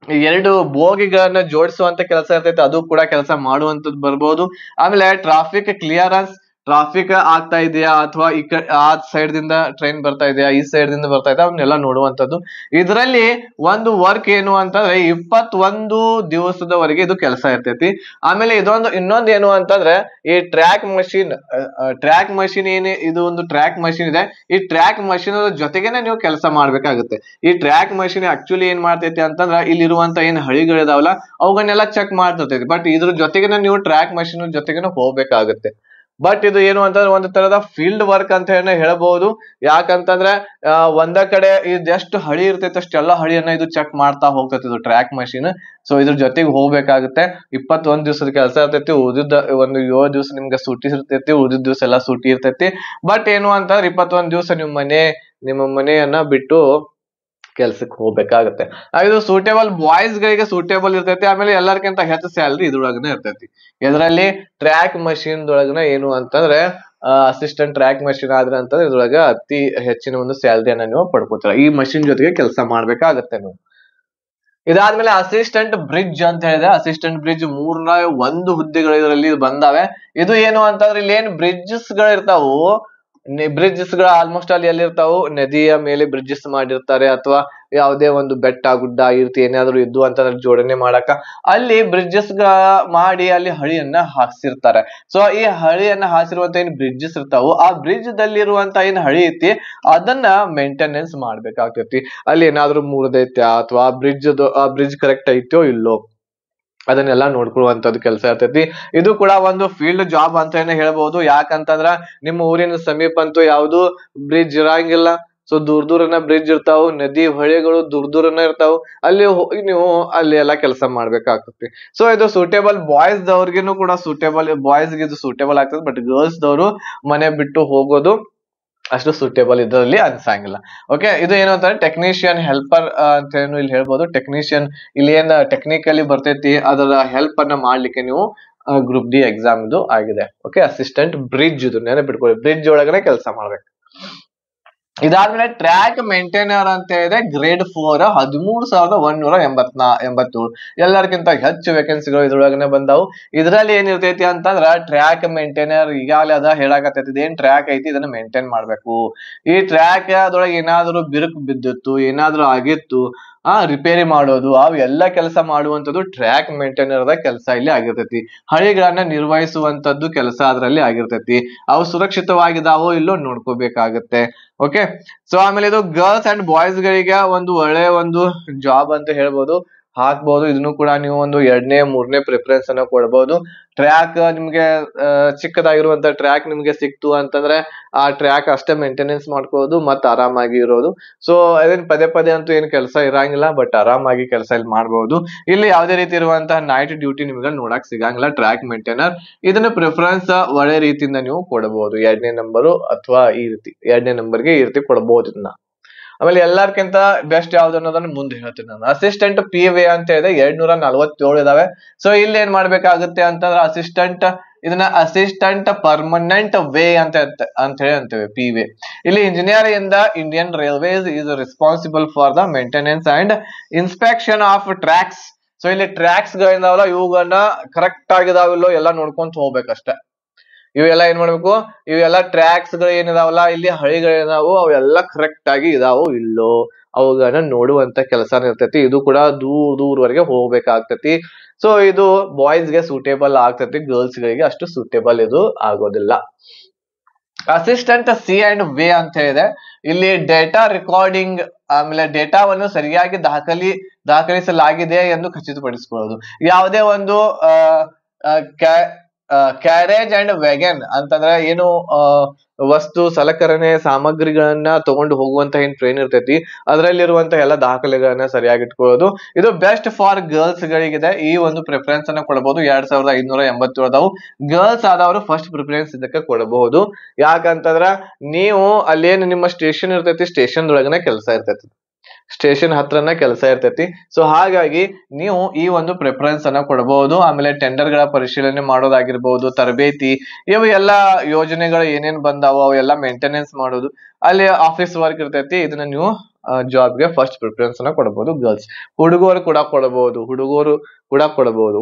2 ಬೋಗಿಗಳನ್ನ ಜೋಡಿಸುವಂತ ಕೆಲಸ ಇರ್ತೈತೆ, ಅದು ಕೂಡ ಕೆಲಸ ಮಾಡುವಂತದ್ದು ಬರ್ಬೋದು. ಆಮೇಲೆ ಟ್ರಾಫಿಕ್ ಕ್ಲಿಯರೆನ್ಸ್, ಟ್ರಾಫಿಕ್ ಆಗ್ತಾ ಇದೆಯಾ ಅಥವಾ ಆ ಸೈಡ್ ದಿಂದ ಟ್ರೈನ್ ಬರ್ತಾ ಇದೆಯಾ, ಈ ಸೈಡ್ ದಿಂದ ಬರ್ತಾ ಇದೆಯಾ, ಅವನ್ನೆಲ್ಲ ನೋಡುವಂತದ್ದು. ಇದರಲ್ಲಿ ಒಂದು ವರ್ಕ್ ಏನು ಅಂತಂದ್ರೆ 21 ದಿವಸದವರೆಗೆ ಇದು ಕೆಲಸ ಇರ್ತೈತಿ. ಆಮೇಲೆ ಇನ್ನೊಂದು ಏನು ಅಂತಂದ್ರೆ ಈ ಟ್ರ್ಯಾಕ್ ಮಷಿನ್ ಇದು ಒಂದು ಟ್ರ್ಯಾಕ್ ಮಷಿನ್ ಇದೆ. ಈ ಟ್ರ್ಯಾಕ್ ಮಷಿನ್ ಜೊತೆಗೇನೆ ನೀವು ಕೆಲಸ ಮಾಡ್ಬೇಕಾಗುತ್ತೆ. ಈ ಟ್ರ್ಯಾಕ್ ಮಷಿನ್ ಆಕ್ಚುಲಿ ಏನ್ ಮಾಡ್ತೈತಿ ಅಂತಂದ್ರ ಇಲ್ಲಿರುವಂತ ಏನ್ ಹಳಿಗಳಿದಾವಲ್ಲ ಅವುಗಳನ್ನೆಲ್ಲ ಚೆಕ್ ಮಾಡ್ತಿರ್ತೈತಿ. ಬಟ್ ಇದ್ರ ಜೊತೆಗೇನೆ ನೀವು ಟ್ರ್ಯಾಕ್ ಮಷಿನ್ ಜೊತೆಗೇನೆ ಹೋಗ್ಬೇಕಾಗುತ್ತೆ. ಬಟ್ ಇದು ಏನು ಅಂತಂದ್ರೆ ಒಂದು ತರದ ಫೀಲ್ಡ್ ವರ್ಕ್ ಅಂತ ಹೇಳಬಹುದು. ಯಾಕಂತಂದ್ರೆ ಒಂದ ಕಡೆ ಇದು ಎಷ್ಟು ಹಳಿ ಇರ್ತೈತೆ ಅಷ್ಟೆಲ್ಲ ಹಳಿಯನ್ನ ಇದು ಚೆಕ್ ಮಾಡ್ತಾ ಹೋಗ್ತೈತಿ ಇದು ಟ್ರ್ಯಾಕ್ ಮಷೀನ್. ಸೊ ಇದ್ರ ಜೊತೆಗೆ ಹೋಗ್ಬೇಕಾಗುತ್ತೆ. 21 ದಿವಸದ ಕೆಲಸ ಇರ್ತೈತಿ, ಉಳಿದ ಒಂದು 7 ದಿವಸ ನಿಮ್ಗೆ ಸೂಟಿ ಇರ್ತೈತಿ, ಉಳಿದ ದಿವಸ ಎಲ್ಲ ಸೂಟಿ ಇರ್ತೈತಿ. ಬಟ್ ಏನು ಅಂತಂದ್ರೆ 21 ದಿವಸ ನಿಮ್ಮ ಮನೆಯನ್ನ ಬಿಟ್ಟು ಕೆಲ್ಸಕ್ಕೆ ಹೋಗ್ಬೇಕಾಗತ್ತೆ. ಇದು ಸೂಟೇಬಲ್ ಬಾಯ್ಸ್ ಗಳಿಗೆ ಸೂಟೇಬಲ್ ಇರ್ತೈತಿ. ಆಮೇಲೆ ಎಲ್ಲರಿಗಿಂತ ಹೆಚ್ಚು ಸ್ಯಾಲ್ರಿ ಇದ್ರೊಳಗನೆ ಇರ್ತೈತಿ. ಇದರಲ್ಲಿ ಟ್ರ್ಯಾಕ್ ಮಷೀನ್ ದೊಳಗನ ಏನು ಅಂತಂದ್ರೆ ಅಸಿಸ್ಟೆಂಟ್ ಟ್ರ್ಯಾಕ್ ಮಷೀನ್ ಆದ್ರೆ ಅಂತಂದ್ರೆ ಇದ್ರೊಳಗ ಅತಿ ಹೆಚ್ಚಿನ ಒಂದು ಸ್ಯಾಲ್ರಿಯನ್ನ ನೀವು ಪಡ್ಕೋತೀರ. ಈ ಮಷೀನ್ ಜೊತೆಗೆ ಕೆಲಸ ಮಾಡ್ಬೇಕಾಗತ್ತೆ ನೀವು. ಇದಾದ್ಮೇಲೆ ಅಸಿಸ್ಟೆಂಟ್ ಬ್ರಿಡ್ಜ್ ಅಂತ ಹೇಳಿದೆ. ಅಸಿಸ್ಟೆಂಟ್ ಬ್ರಿಡ್ಜ್ 301 ಹುದ್ದೆಗಳು ಇದರಲ್ಲಿ ಬಂದಾವೆ. ಇದು ಏನು ಅಂತಂದ್ರೆ ಇಲ್ಲಿ ಏನ್ ಬ್ರಿಡ್ಜಸ್ ಗಳು ಇರ್ತಾವು, ಬ್ರಿಡ್ಜಸ್ ಗಳು ಆಲ್ಮೋಸ್ಟ್ ಅಲ್ಲಿ ಎಲ್ಲಿರ್ತಾವು, ನದಿಯ ಮೇಲೆ ಬ್ರಿಡ್ಜಸ್ ಮಾಡಿರ್ತಾರೆ, ಅಥವಾ ಯಾವುದೇ ಒಂದು ಬೆಟ್ಟ ಗುಡ್ಡ ಈ ರೀತಿ ಏನಾದ್ರು ಇದ್ದು ಅಂತಂದ್ರೆ ಜೋಡಣೆ ಮಾಡಕ ಅಲ್ಲಿ ಬ್ರಿಡ್ಜಸ್ ಮಾಡಿ ಅಲ್ಲಿ ಹಳಿಯನ್ನ ಹಾಕ್ಸಿರ್ತಾರೆ. ಸೊ ಈ ಹಳಿಯನ್ನ ಹಾಸಿರುವಂತ ಏನ್ ಬ್ರಿಡ್ಜಸ್ ಇರ್ತಾವು, ಆ ಬ್ರಿಡ್ಜ್ ದಲ್ಲಿರುವಂತ ಏನ್ ಹಳಿ ಐತಿ ಅದನ್ನ ಮೇಂಟೆನೆನ್ಸ್ ಮಾಡ್ಬೇಕಾಗ್ತೈತಿ. ಅಲ್ಲಿ ಏನಾದ್ರು ಮುರಿದೈತೆ ಅಥವಾ ಆ ಬ್ರಿಡ್ಜ್ ಕರೆಕ್ಟ್ ಐತೋ ಇಲ್ಲೋ ಅದನ್ನೆಲ್ಲ ನೋಡ್ಕೊಳ್ಳುವಂತದ್ದು ಕೆಲಸ ಇರ್ತೈತಿ. ಇದು ಕೂಡ ಒಂದು ಫೀಲ್ಡ್ ಜಾಬ್ ಅಂತಾನೆ ಹೇಳ್ಬಹುದು. ಯಾಕಂತಂದ್ರ ನಿಮ್ಮ ಊರಿನ ಸಮೀಪ ಅಂತೂ ಯಾವ್ದು ಬ್ರಿಡ್ಜ್ ಇರಂಗಿಲ್ಲ. ಸೊ ದೂರನ ಬ್ರಿಡ್ಜ್ ಇರ್ತಾವು, ನದಿ ಹೊಳೆಗಳು ದೂರನ ಇರ್ತಾವು. ಅಲ್ಲಿ ಹೋಗಿ ನೀವು ಅಲ್ಲಿ ಎಲ್ಲಾ ಕೆಲಸ ಮಾಡ್ಬೇಕಾಗ್ತೈತಿ. ಸೊ ಇದು ಸೂಟೇಬಲ್ ಬಾಯ್ಸ್ ದವ್ರಿಗೂ ಕೂಡ ಸೂಟೇಬಲ್, ಬಾಯ್ಸ್ ಗೆ ಇದು ಸೂಟೇಬಲ್ ಆಗ್ತದೆ. ಬಟ್ ಗರ್ಲ್ಸ್ ದವರು ಮನೆ ಬಿಟ್ಟು ಹೋಗೋದು ಅಷ್ಟು ಸೂಟೇಬಲ್ ಇದರಲ್ಲಿ ಅನ್ಸಂಗಿಲ್ಲ. ಓಕೆ, ಇದು ಏನು ಅಂತಂದ್ರೆ ಟೆಕ್ನಿಷಿಯನ್ ಹೆಲ್ಪರ್ ಅಂತ ಇಲ್ಲಿ ಹೇಳ್ಬೋದು. ಟೆಕ್ನಿಷಿಯನ್ ಇಲ್ಲಿ ಏನ್ ಟೆಕ್ನಿಕಲಿ ಬರ್ತೈತಿ ಅದರ ಹೆಲ್ಪ್ ಅನ್ನ ಮಾಡ್ಲಿಕ್ಕೆ ನೀವು ಗ್ರೂಪ್ ಡಿ ಎಕ್ಸಾಮ್ ಇದು ಆಗಿದೆ. ಓಕೆ, ಅಸಿಸ್ಟೆಂಟ್ ಬ್ರಿಡ್ಜ್ ಇದು ನೆನಪಿಟ್ಕೊಳ್ಳಿ, ಬ್ರಿಡ್ಜ್ ಒಳಗನೆ ಕೆಲಸ ಮಾಡ್ಬೇಕು. ಇದಾದ್ಮೇಲೆ ಟ್ರ್ಯಾಕ್ ಮೇಂಟೈನರ್ ಅಂತ ಇದೆ, ಗ್ರೇಡ್ 4 13,187. ಎಲ್ಲರಿಗಿಂತ ಹೆಚ್ಚು ವೇಕೆನ್ಸಿಗಳು ಇದ್ರೊಳಗನೆ ಬಂದಾವು. ಇದ್ರಲ್ಲಿ ಏನಿರ್ತೈತಿ ಅಂತಂದ್ರ ಟ್ರ್ಯಾಕ್ ಮೇಂಟೈನರ್ ಈಗಾಗಲೇ ಅದ ಹೇಳಾಕತ್ತೈತಿ. ಇದೇನ್ ಟ್ರ್ಯಾಕ್ ಐತಿ ಇದನ್ನ ಮೇಂಟೈನ್ ಮಾಡ್ಬೇಕು. ಈ ಟ್ರ್ಯಾಕ್ ಅದೊಳಗೆ ಏನಾದ್ರು ಬಿರುಕು ಬಿದ್ದಿತ್ತು, ಏನಾದ್ರು ಆಗಿತ್ತು, ರಿಪೇರಿ ಮಾಡೋದು, ಅವು ಎಲ್ಲ ಕೆಲಸ ಮಾಡುವಂತದ್ದು ಟ್ರ್ಯಾಕ್ ಮೇಂಟೈನರ್ ದ ಕೆಲಸ ಇಲ್ಲಿ ಆಗಿರ್ತೈತಿ. ಹಳಿಗಳನ್ನ ನಿರ್ವಹಿಸುವಂತದ್ದು ಕೆಲಸ ಅದರಲ್ಲಿ ಆಗಿರ್ತೈತಿ. ಅವು ಸುರಕ್ಷಿತವಾಗಿದಾವೋ ಇಲ್ಲೋ ನೋಡ್ಕೋಬೇಕಾಗತ್ತೆ. ಓಕೆ, ಸೊ ಆಮೇಲೆ ಇದು ಗರ್ಲ್ಸ್ ಅಂಡ್ ಬಾಯ್ಸ್ ಗಳಿಗೆ ಒಂದು ಒಳ್ಳೆ ಒಂದು ಜಾಬ್ ಅಂತ ಹೇಳ್ಬೋದು, ಹಾಕ್ಬಹುದು. ಇದನ್ನು ಕೂಡ ನೀವು ಒಂದು 2ನೇ 3ನೇ ಪ್ರಿಫರೆನ್ಸ್ ಅನ್ನ ಕೊಡಬಹುದು. ಟ್ರ್ಯಾಕ್ ನಿಮ್ಗೆ ಚಿಕ್ಕದಾಗಿರುವಂತ ಟ್ರ್ಯಾಕ್ ನಿಮ್ಗೆ ಸಿಕ್ತು ಅಂತಂದ್ರೆ ಆ ಟ್ರ್ಯಾಕ್ ಅಷ್ಟೇ ಮೇಂಟೆನೆನ್ಸ್ ಮಾಡ್ಕೋಬಹುದು ಮತ್ತೆ ಆರಾಮಾಗಿ ಇರೋದು. ಸೊ ಅದೇನ್ ಪದೇ ಅಂತೂ ಏನ್ ಕೆಲಸ ಇರಂಗಿಲ್ಲ, ಬಟ್ ಆರಾಮಾಗಿ ಕೆಲಸ ಇಲ್ಲಿ ಮಾಡಬಹುದು. ಇಲ್ಲಿ ಯಾವುದೇ ರೀತಿ ಇರುವಂತಹ ನೈಟ್ ಡ್ಯೂಟಿ ನಿಮ್ಗೆ ನೋಡಕ್ ಸಿಗಂಗಿಲ್ಲ. ಟ್ರ್ಯಾಕ್ ಮೇಂಟೈನರ್ ಇದನ್ನ ಪ್ರಿಫರೆನ್ಸ್ ಒಳ್ಳೆ ರೀತಿಯಿಂದ ನೀವು ಕೊಡಬಹುದು. 2ನೇ ನಂಬರು ಅಥವಾ ಈ ರೀತಿ 2ನೇ ನಂಬರ್ಗೆ ಈ ರೀತಿ ಕೊಡಬಹುದು ಇದನ್ನ. ಆಮೇಲೆ ಎಲ್ಲಾರ್ಕಿಂತ ಬೆಸ್ಟ್ ಯಾವ್ದು ಅನ್ನೋದನ್ನ ಮುಂದೆ ಹೇಳ್ತೀನಿ ನಾನು. ಅಸಿಸ್ಟೆಂಟ್ PA ಅಂತ ಹೇಳಿದೆ 247 ಇದಾವೆ. ಸೊ ಇಲ್ಲಿ ಏನ್ ಮಾಡ್ಬೇಕಾಗುತ್ತೆ ಅಂತಂದ್ರೆ ಇದನ್ನ ಅಸಿಸ್ಟೆಂಟ್ ಪರ್ಮನೆಂಟ್ ವೇ ಅಂತ ಹೇಳಿ ಅಂತೇವೆ PA. ಇಲ್ಲಿ engineer in the Indian railways is responsible for the maintenance and inspection of tracks. So ಇಲ್ಲಿ ಟ್ರ್ಯಾಕ್ಸ್ ಗಳಿದಾವಲ್ಲ ಇವುಗಳನ್ನ ಕರೆಕ್ಟ್ ಆಗಿದಾವಿಲ್ಲೋ ಎಲ್ಲ ನೋಡ್ಕೊಂತ ಹೋಗ್ಬೇಕಷ್ಟೆ. ಇವೆಲ್ಲ ಏನ್ ಮಾಡ್ಬೇಕು, ಇವೆಲ್ಲ ಟ್ರ್ಯಾಕ್ಸ್ ಗಳು ಏನಿದಾವಲ್ಲ, ಇಲ್ಲಿ ಹಳಿಗಳಿದಾವು, ಅವೆಲ್ಲ ಕರೆಕ್ಟ್ ಆಗಿ ಇದಾವೋ ಇಲ್ಲೋ ಅವುಗಳನ್ನ ನೋಡುವಂತ ಕೆಲಸ ಇರ್ತೈತಿ. ಇದು ಕೂಡ ದೂರವರೆಗೆ ಹೋಗ್ಬೇಕಾಗ್ತೈತಿ. ಸೊ ಇದು ಬಾಯ್ಸ್ ಗೆ ಸೂಟೇಬಲ್ ಆಗ್ತೈತಿ, ಗರ್ಲ್ಸ್ ಗಳಿಗೆ ಅಷ್ಟು ಸೂಟೇಬಲ್ ಇದು ಆಗೋದಿಲ್ಲ. ಅಸಿಸ್ಟೆಂಟ್ C&V ಅಂತ ಹೇಳಿದೆ. ಇಲ್ಲಿ ಡೇಟಾ ರೆಕಾರ್ಡಿಂಗ್, ಆಮೇಲೆ ಡೇಟಾವನ್ನು ಸರಿಯಾಗಿ ದಾಖಲಿಸಲಾಗಿದೆ ಎಂದು ಖಚಿತಪಡಿಸಿಕೊಳ್ಳೋದು. ಯಾವುದೇ ಒಂದು ಕ್ಯಾರೇಜ್ ಅಂಡ್ ವ್ಯಾಗನ್ ಅಂತಂದ್ರೆ ಏನು ವಸ್ತು ಸಲಕರಣೆ ಸಾಮಗ್ರಿಗಳನ್ನ ತಗೊಂಡು ಹೋಗುವಂತ ಏನ್ ಟ್ರೈನ್ ಇರ್ತೈತಿ ಅದರಲ್ಲಿರುವಂತ ಎಲ್ಲ ದಾಖಲೆಗಳನ್ನ ಸರಿಯಾಗಿ ಇಟ್ಕೊಳ್ಳೋದು. ಇದು ಬೆಸ್ಟ್ ಫಾರ್ ಗರ್ಲ್ಸ್ ಗಳಿಗಿದೆ. ಈ ಒಂದು ಪ್ರಿಫರೆನ್ಸ್ ಅನ್ನ ಕೊಡಬಹುದು. 2587 ಅದಾವು. ಗರ್ಲ್ಸ್ ಆದವರು ಫಸ್ಟ್ ಪ್ರಿಫರೆನ್ಸ್ ಇದಕ್ಕೆ ಕೊಡಬಹುದು. ಯಾಕಂತಂದ್ರ ನೀವು ಅಲ್ಲೇನು ನಿಮ್ಮ ಸ್ಟೇಷನ್ ಇರ್ತೈತಿ, ಸ್ಟೇಷನ್ ಒಳಗನೆ ಕೆಲಸ ಇರ್ತೈತಿ, ಸ್ಟೇಷನ್ ಹತ್ರನ ಕೆಲಸ ಇರ್ತೈತಿ. ಸೊ ಹಾಗಾಗಿ ನೀವು ಈ ಒಂದು ಪ್ರಿಫರೆನ್ಸ್ ಅನ್ನ ಕೊಡಬಹುದು. ಆಮೇಲೆ ಟೆಂಡರ್ ಗಳ ಪರಿಶೀಲನೆ ಮಾಡೋದಾಗಿರ್ಬಹುದು, ತರಬೇತಿ, ಇವು ಎಲ್ಲಾ ಯೋಜನೆಗಳು ಏನೇನ್ ಬಂದಾವೋ ಅವೆಲ್ಲ ಮೇಂಟೆನೆನ್ಸ್ ಮಾಡೋದು, ಅಲ್ಲಿ ಆಫೀಸ್ ವರ್ಕ್ ಇರ್ತೈತಿ. ಇದನ್ನ ನೀವು ಜಾಬ್ಗೆ ಫಸ್ಟ್ ಪ್ರಿಫರೆನ್ಸ್ ಅನ್ನ ಕೊಡಬಹುದು. ಗರ್ಲ್ಸ್ ಹುಡುಗರು ಕೂಡ ಕೊಡಬಹುದು.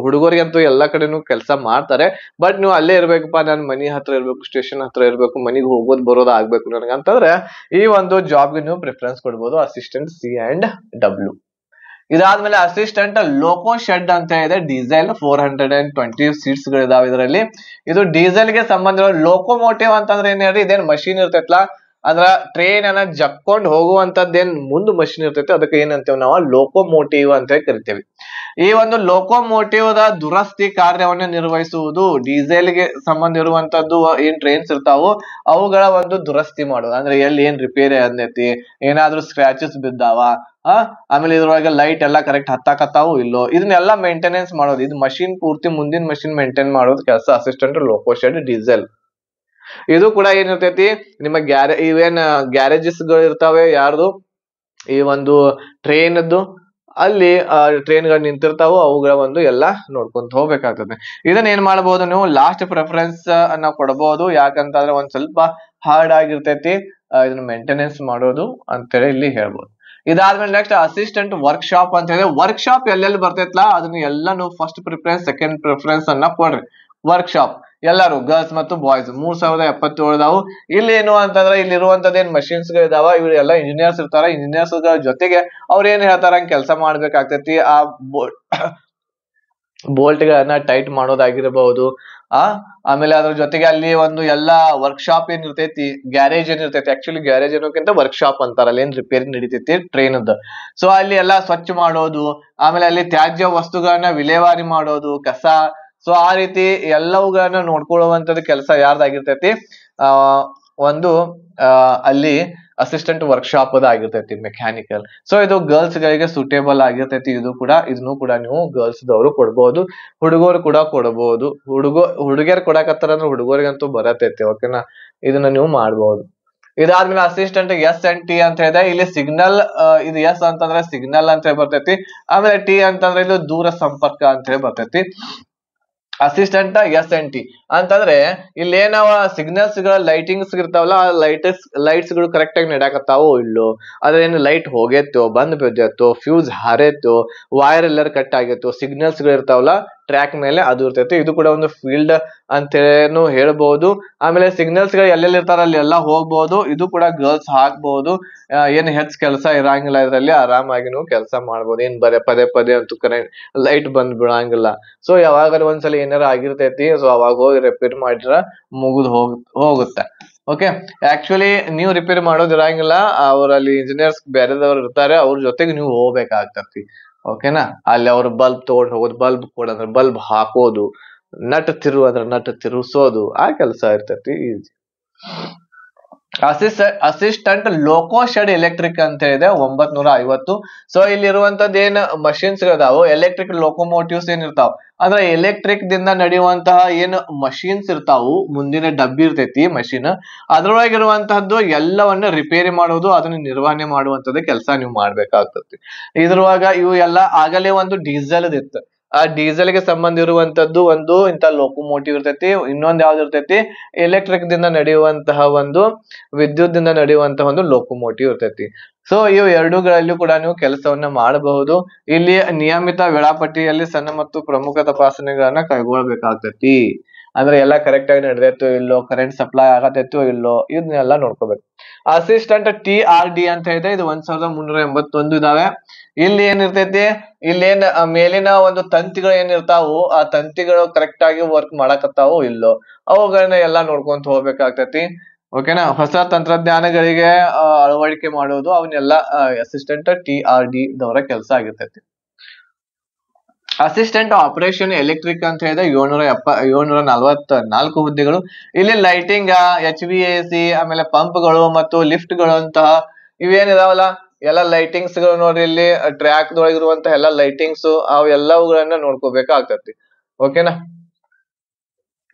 ಹುಡುಗರಿಗಂತೂ ಎಲ್ಲಾ ಕಡೆನೂ ಕೆಲಸ ಮಾಡ್ತಾರೆ. ಬಟ್ ನೀವು ಅಲ್ಲೇ ಇರ್ಬೇಕಪ್ಪ, ನನ್ ಮನಿ ಹತ್ರ ಇರ್ಬೇಕು, ಸ್ಟೇಷನ್ ಹತ್ರ ಇರ್ಬೇಕು, ಮನಿಗೆ ಹೋಗೋದು ಬರೋದು ಆಗ್ಬೇಕು ನನಗಂತಂದ್ರೆ ಈ ಒಂದು ಜಾಬ್ಗೆ ನೀವು ಪ್ರಿಫರೆನ್ಸ್ ಕೊಡಬಹುದು. Assistant C&W. ಇದಾದ್ಮೇಲೆ ಅಸಿಸ್ಟೆಂಟ್ ಲೋಕೋ ಶೆಡ್ ಅಂತ ಇದೆ. ಡೀಸೆಲ್ 420 ಸೀಟ್ಸ್ ಗಳಿದಾವೆ ಇದರಲ್ಲಿ. ಇದು ಡೀಸೆಲ್ ಗೆ ಸಂಬಂಧ. ಲೋಕೋಮೋಟಿವ್ ಅಂತಂದ್ರೆ ಏನ್ ಹೇಳ್ರಿ, ಇದೇನ್ ಮಷೀನ್ ಇರ್ತೈತ್ಲಾ, ಅಂದ್ರ ಟ್ರೈನ್ ಅನ್ನ ಜಕ್ಕೊಂಡ್ ಹೋಗುವಂತದ್ದೇನ್ ಮುಂದ್ ಮಷಿನ್ ಇರ್ತೈತಿ, ಅದಕ್ಕೆ ಏನಂತೇವ್ ನಾವು ಲೋಕೋಮೋಟಿವ್ ಅಂತ ಕರಿತೇವಿ. ಈ ಒಂದು ಲೋಕೋಮೋಟಿವ್ ದ ದುರಸ್ತಿ ಕಾರ್ಯವನ್ನು ನಿರ್ವಹಿಸುವುದು, ಡೀಸೆಲ್ ಗೆ ಸಂಬಂಧ ಇರುವಂತದ್ದು ಏನ್ ಟ್ರೈನ್ಸ್ ಇರ್ತಾವೋ ಅವುಗಳ ಒಂದು ದುರಸ್ತಿ ಮಾಡೋದು. ಅಂದ್ರೆ ಎಲ್ಲಿ ಏನ್ ರಿಪೇರಿ ಅಂದೈತಿ, ಏನಾದ್ರೂ ಸ್ಕ್ರಾಚಸ್ ಬಿದ್ದಾವ, ಆಮೇಲೆ ಇದ್ರೊಳಗೆ ಲೈಟ್ ಎಲ್ಲ ಕರೆಕ್ಟ್ ಹತ್ತಾಕತ್ತಾವು ಇಲ್ಲೋ, ಇದನ್ನೆಲ್ಲ ಮೇಂಟೆನೆನ್ಸ್ ಮಾಡೋದು. ಇದು ಮಷಿನ್ ಪೂರ್ತಿ ಮುಂದಿನ ಮಷಿನ್ ಮೇಂಟೈನ್ ಮಾಡೋದು ಕೆಲಸ ಅಸಿಸ್ಟೆಂಟ್ ಲೋಕೋ ಶೆಡ್ ಡೀಸೆಲ್. ಇದು ಕೂಡ ಏನಿರ್ತೈತಿ, ನಿಮ್ಮ ಇವೇನ್ ಗ್ಯಾರೇಜಸ್ ಗಳು ಇರ್ತಾವೆ ಯಾರ್ದು ಈ ಒಂದು ಟ್ರೈನ್ದು, ಅಲ್ಲಿ ಟ್ರೈನ್ ಗಳು ನಿಂತಿರ್ತಾವೋ ಅವುಗಳ ಒಂದು ಎಲ್ಲ ನೋಡ್ಕೊಂತ ಹೋಗ್ಬೇಕಾಗ್ತದೆ. ಇದನ್ನ ಏನ್ ಮಾಡಬಹುದು ನೀವು ಲಾಸ್ಟ್ ಪ್ರಿಫರೆನ್ಸ್ ಅನ್ನ ಕೊಡಬಹುದು. ಯಾಕಂತಂದ್ರೆ ಒಂದ್ ಸ್ವಲ್ಪ ಹಾರ್ಡ್ ಆಗಿರ್ತೈತಿ ಇದನ್ನ ಮೇಂಟೆನೆನ್ಸ್ ಮಾಡೋದು ಅಂತೇಳಿ ಇಲ್ಲಿ ಹೇಳ್ಬೋದು. ಇದಾದ್ಮೇಲೆ ನೆಕ್ಸ್ಟ್ ಅಸಿಸ್ಟೆಂಟ್ ವರ್ಕ್ಶಾಪ್ ಅಂತ ಹೇಳಿದ್ರೆ, ವರ್ಕ್ಶಾಪ್ ಎಲ್ಲೆಲ್ಲಿ ಬರ್ತೈತ್ಲಾ ಅದನ್ನ ಎಲ್ಲ ನೀವು ಫಸ್ಟ್ ಪ್ರಿಫರೆನ್ಸ್ ಸೆಕೆಂಡ್ ಪ್ರಿಫರೆನ್ಸ್ ಅನ್ನ ಕೊಡ್ರಿ. ವರ್ಕ್ಶಾಪ್ ಎಲ್ಲರೂ ಗರ್ಲ್ಸ್ ಮತ್ತು ಬಾಯ್ಸ್ 3077 ಇಲ್ಲಿ ಏನು ಅಂತಂದ್ರೆ ಇಲ್ಲಿ ಇರುವಂತದ್ದು ಏನ್ ಮಷಿನ್ಸ್ ಗಳು ಇದಾವ ಇವ್ರು ಎಲ್ಲ ಇಂಜಿನಿಯರ್ಸ್ ಇರ್ತಾರ. ಇಂಜಿನಿಯರ್ಸ್ ಜೊತೆಗೆ ಅವ್ರ ಏನ್ ಹೇಳ್ತಾರ ಹಂಗ ಕೆಲಸ ಮಾಡ್ಬೇಕಾಗ್ತೈತಿ. ಆ ಬೋಲ್ಟ್ ಗಳನ್ನ ಟೈಟ್ ಮಾಡೋದಾಗಿರಬಹುದು. ಆಮೇಲೆ ಅದ್ರ ಜೊತೆಗೆ ಅಲ್ಲಿ ಒಂದು ಎಲ್ಲಾ ವರ್ಕ್ಶಾಪ್ ಏನಿರ್ತೈತಿ, ಗ್ಯಾರೇಜ್ ಏನಿರ್ತೈತಿ, ಆಕ್ಚುಲಿ ಗ್ಯಾರೇಜ್ ಅನ್ನೋಕ್ಕಿಂತ ವರ್ಕ್ಶಾಪ್ ಅಂತಾರ, ಅಲ್ಲಿ ಏನ್ ರಿಪೇರಿ ನಡೀತೈತಿ ಟ್ರೈನ್ ಅದ. ಸೊ ಅಲ್ಲಿ ಎಲ್ಲಾ ಸ್ವಚ್ಛ ಮಾಡೋದು, ಆಮೇಲೆ ಅಲ್ಲಿ ತ್ಯಾಜ್ಯ ವಸ್ತುಗಳನ್ನ ವಿಲೇವಾರಿ ಮಾಡೋದು, ಕಸ, ಸೊ ಆ ರೀತಿ ಎಲ್ಲವುಗಳನ್ನ ನೋಡ್ಕೊಳ್ಳುವಂತದ್ದು ಕೆಲಸ ಯಾರ್ದಾಗಿರ್ತೈತಿ, ಒಂದು ಅಲ್ಲಿ ಅಸಿಸ್ಟೆಂಟ್ ವರ್ಕ್ಶಾಪ್ ಆಗಿರ್ತೈತಿ ಮೆಕ್ಯಾನಿಕಲ್. ಸೊ ಇದು ಗರ್ಲ್ಸ್ ಗಳಿಗೆ ಸೂಟೇಬಲ್ ಆಗಿರ್ತೈತಿ. ಇದನ್ನು ಕೂಡ ನೀವು ಗರ್ಲ್ಸ್ ದವರು ಕೊಡ್ಬಹುದು, ಹುಡುಗರು ಕೂಡ ಕೊಡಬಹುದು. ಹುಡುಗಿಯರು ಕೊಡಕತ್ತಾರ ಅಂದ್ರೆ ಹುಡುಗರಿಗಂತೂ ಬರತೈತಿ. ಓಕೆನಾ, ಇದನ್ನ ನೀವು ಮಾಡ್ಬಹುದು. ಇದಾದ್ಮೇಲೆ ಅಸಿಸ್ಟೆಂಟ್ SNT ಅಂತ ಹೇಳಿದ್ರೆ ಇಲ್ಲಿ ಸಿಗ್ನಲ್, ಇದು ಎಸ್ ಅಂತಂದ್ರೆ ಸಿಗ್ನಲ್ ಅಂತ ಹೇಳಿ ಬರ್ತೈತಿ. ಆಮೇಲೆ ಟಿ ಅಂತಂದ್ರೆ ಇದು ದೂರ ಸಂಪರ್ಕ ಅಂತ ಹೇಳಿ ಬರ್ತೈತಿ. ಅಸಿಸ್ಟೆಂಟ್ SNT ಅಂತಂದ್ರೆ ಇಲ್ಲಿ ಏನಾವ ಸಿಗ್ನಲ್ಸ್ ಗಳ ಲೈಟಿಂಗ್ಸ್ ಇರ್ತಾವಲ್ಲ, ಆ ಲೈಟ್ಸ್ ಗಳು ಕರೆಕ್ಟ್ ಆಗಿ ನಡ್ಯಾಕತ್ತಾವೋ ಇಲ್ಲೋ, ಅದ್ರ ಏನು ಲೈಟ್ ಹೋಗೈತೋ, ಬಂದ್ ಬಿದ್ದೈತೋ, ಫ್ಯೂಸ್ ಹಾರೈತೋ, ವೈರ್ ಎಲ್ಲರ ಕಟ್ ಆಗೈತೋ, ಸಿಗ್ನಲ್ಸ್ ಗಳು ಇರ್ತಾವಲ್ಲ ಟ್ರ್ಯಾಕ್ ಮೇಲೆ ಅದು ಇರ್ತೈತಿ. ಇದು ಕೂಡ ಒಂದು ಫೀಲ್ಡ್ ಅಂತೇನು ಹೇಳ್ಬಹುದು. ಆಮೇಲೆ ಸಿಗ್ನಲ್ಸ್ ಗಳು ಎಲ್ಲೆಲ್ಲಿ ಇರ್ತಾರ ಅಲ್ಲಿ ಎಲ್ಲ ಹೋಗ್ಬಹುದು. ಇದು ಕೂಡ ಗರ್ಲ್ಸ್ ಹಾಕ್ಬಹುದು. ಏನ್ ಹೆಚ್ಚು ಕೆಲಸ ಇರಂಗಿಲ್ಲ ಇದ್ರಲ್ಲಿ, ಆರಾಮಾಗಿ ನೀವು ಕೆಲಸ ಮಾಡ್ಬೋದು. ಏನ್ ಪದೇ ಪದೇ ಅಂತೂ ಕರೆಂಟ್ ಲೈಟ್ ಬಂದ್ ಬಿಡಂಗಿಲ್ಲ. ಸೊ ಯಾವಾಗ ಒಂದ್ಸಲ ಏನಾರ ಆಗಿರ್ತೈತಿ, ಸೊ ಅವಾಗ ಹೋಗಿ ರಿಪೇರ್ ಮಾಡಿದ್ರ ಮುಗಿದ್ ಹೋಗುತ್ತೆ. ಓಕೆ, ಆಕ್ಚುಲಿ ನೀವು ರಿಪೇರ್ ಮಾಡೋದ್ ಇರಂಗಿಲ್ಲ, ಅವ್ರಲ್ಲಿ ಇಂಜಿನಿಯರ್ಸ್ ಬೇರೆದವ್ರು ಇರ್ತಾರೆ, ಅವ್ರ ಜೊತೆಗೆ ನೀವು ಹೋಗ್ಬೇಕಾಗ್ತತಿ. ಓಕೆನಾ, ಅಲ್ಲಿ ಅವ್ರ ಬಲ್ಬ್ ತಗೊಂಡ್ ಹೋಗೋದು, ಬಲ್ಬ್ ಕೊಡಂದ್ರೆ ಬಲ್ಬ್ ಹಾಕೋದು, ನಟ್ ತಿರು ಅಂದ್ರೆ ನಟ್ ತಿರುಸೋದು, ಆ ಕೆಲಸ ಇರ್ತೈತಿ ಈಜಿ. ಅಸಿಸ್ಟೆಂಟ್ ಲೋಕೋ ಶೆಡ್ ಎಲೆಕ್ಟ್ರಿಕ್ ಅಂತ ಹೇಳಿದೆ 950. ಸೊ ಇಲ್ಲಿ ಇರುವಂತದ್ದು ಏನ್ ಮಷಿನ್ಸ್ ಇದಾವು, ಎಲೆಕ್ಟ್ರಿಕ್ ಲೋಕೋಮೋಟಿವ್ಸ್ ಏನ್ ಇರ್ತಾವ ಅಂದ್ರೆ ಎಲೆಕ್ಟ್ರಿಕ್ ದಿಂದ ನಡೆಯುವಂತಹ ಏನ್ ಮಷಿನ್ಸ್ ಇರ್ತಾವು, ಮುಂದಿನ ಡಬ್ಬಿ ಇರ್ತೈತಿ ಮಷಿನ್, ಅದ್ರೊಳಗಿರುವಂತಹದ್ದು ಎಲ್ಲವನ್ನ ರಿಪೇರಿ ಮಾಡೋದು, ಅದನ್ನ ನಿರ್ವಹಣೆ ಮಾಡುವಂತದ್ದು ಕೆಲಸ ನೀವು ಮಾಡ್ಬೇಕಾಗ್ತತಿ. ಇದ್ರೊಳಗ ಇವು ಎಲ್ಲ ಆಗಲೇ ಒಂದು ಡೀಸೆಲ್ ಇತ್ತು, ಆ ಡೀಸೆಲ್ ಗೆ ಸಂಬಂಧ ಇರುವಂತದ್ದು ಒಂದು ಇಂತ ಲೋಕೋಮೋಟಿವ್ ಇರ್ತೈತಿ. ಇನ್ನೊಂದ್ ಯಾವ್ದು ಇರ್ತೈತಿ, ಎಲೆಕ್ಟ್ರಿಕ್ ದಿಂದ ನಡೆಯುವಂತಹ ಒಂದು ವಿದ್ಯುತ್ ದಿಂದ ನಡೆಯುವಂತಹ ಒಂದು ಲೋಕೋಮೋಟಿವ್ ಇರ್ತೈತಿ. ಸೊ ಇವು ಎರಡೂಗಳಲ್ಲೂ ಕೂಡ ನೀವು ಕೆಲಸವನ್ನ ಮಾಡಬಹುದು. ಇಲ್ಲಿ ನಿಯಮಿತ ವೇಳಾಪಟ್ಟಿಯಲ್ಲಿ ಸಣ್ಣ ಮತ್ತು ಪ್ರಮುಖ ತಪಾಸಣೆಗಳನ್ನ ಕೈಗೊಳ್ಳಬೇಕಾಗ್ತೈತಿ. ಅಂದ್ರೆ ಎಲ್ಲ ಕರೆಕ್ಟ್ ಆಗಿ ನಡೆದೈತೋ ಇಲ್ಲೋ, ಕರೆಂಟ್ ಸಪ್ಲೈ ಆಗತೈತೋ ಇಲ್ಲೋ, ಇದನ್ನೆಲ್ಲ ನೋಡ್ಕೋಬೇಕು. ಅಸಿಸ್ಟೆಂಟ್ TRD ಅಂತ ಹೇಳಿದ್ರೆ ಇದು 1381 ಇದಾವೆ. ಇಲ್ಲಿ ಏನಿರ್ತೈತಿ, ಇಲ್ಲೇನ್ ಮೇಲಿನ ಒಂದು ತಂತಿಗಳು ಏನಿರ್ತಾವು, ಆ ತಂತಿಗಳು ಕರೆಕ್ಟ್ ಆಗಿ ವರ್ಕ್ ಮಾಡಕತ್ತಾವೋ ಇಲ್ಲೋ, ಅವುಗಳನ್ನ ಎಲ್ಲಾ ನೋಡ್ಕೊಂತ ಹೋಗ್ಬೇಕಾಗ್ತೈತಿ. ಓಕೆನಾ, ಹೊಸ ತಂತ್ರಜ್ಞಾನಗಳಿಗೆ ಅಳವಡಿಕೆ ಮಾಡೋದು ಅವನ್ನೆಲ್ಲ ಅಸಿಸ್ಟೆಂಟ್ TRD ದವರ ಕೆಲಸ ಆಗಿರ್ತೈತಿ. ಅಸಿಸ್ಟೆಂಟ್ ಆಪರೇಷನ್ ಎಲೆಕ್ಟ್ರಿಕ್ ಅಂತ ಹೇಳಿದ್ರೆ 744 ಹುದ್ದೆಗಳು. ಇಲ್ಲಿ ಲೈಟಿಂಗ್, HVAC, ಆಮೇಲೆ ಪಂಪ್ಗಳು ಮತ್ತು ಲಿಫ್ಟ್ ಗಳು ಅಂತಹ ಇವೇನಿದಾವಲ್ಲ ಎಲ್ಲ ಲೈಟಿಂಗ್ಸ್ ಗಳು ನೋಡ್ರಿ. ಇಲ್ಲಿ ಟ್ರ್ಯಾಕ್ ದೊಳಗಿರುವಂತಹ ಎಲ್ಲ ಲೈಟಿಂಗ್ಸ್ ಅವು ಎಲ್ಲವುಗಳನ್ನ ನೋಡ್ಕೋಬೇಕಾಗ್ತತಿ. ಓಕೆನಾ,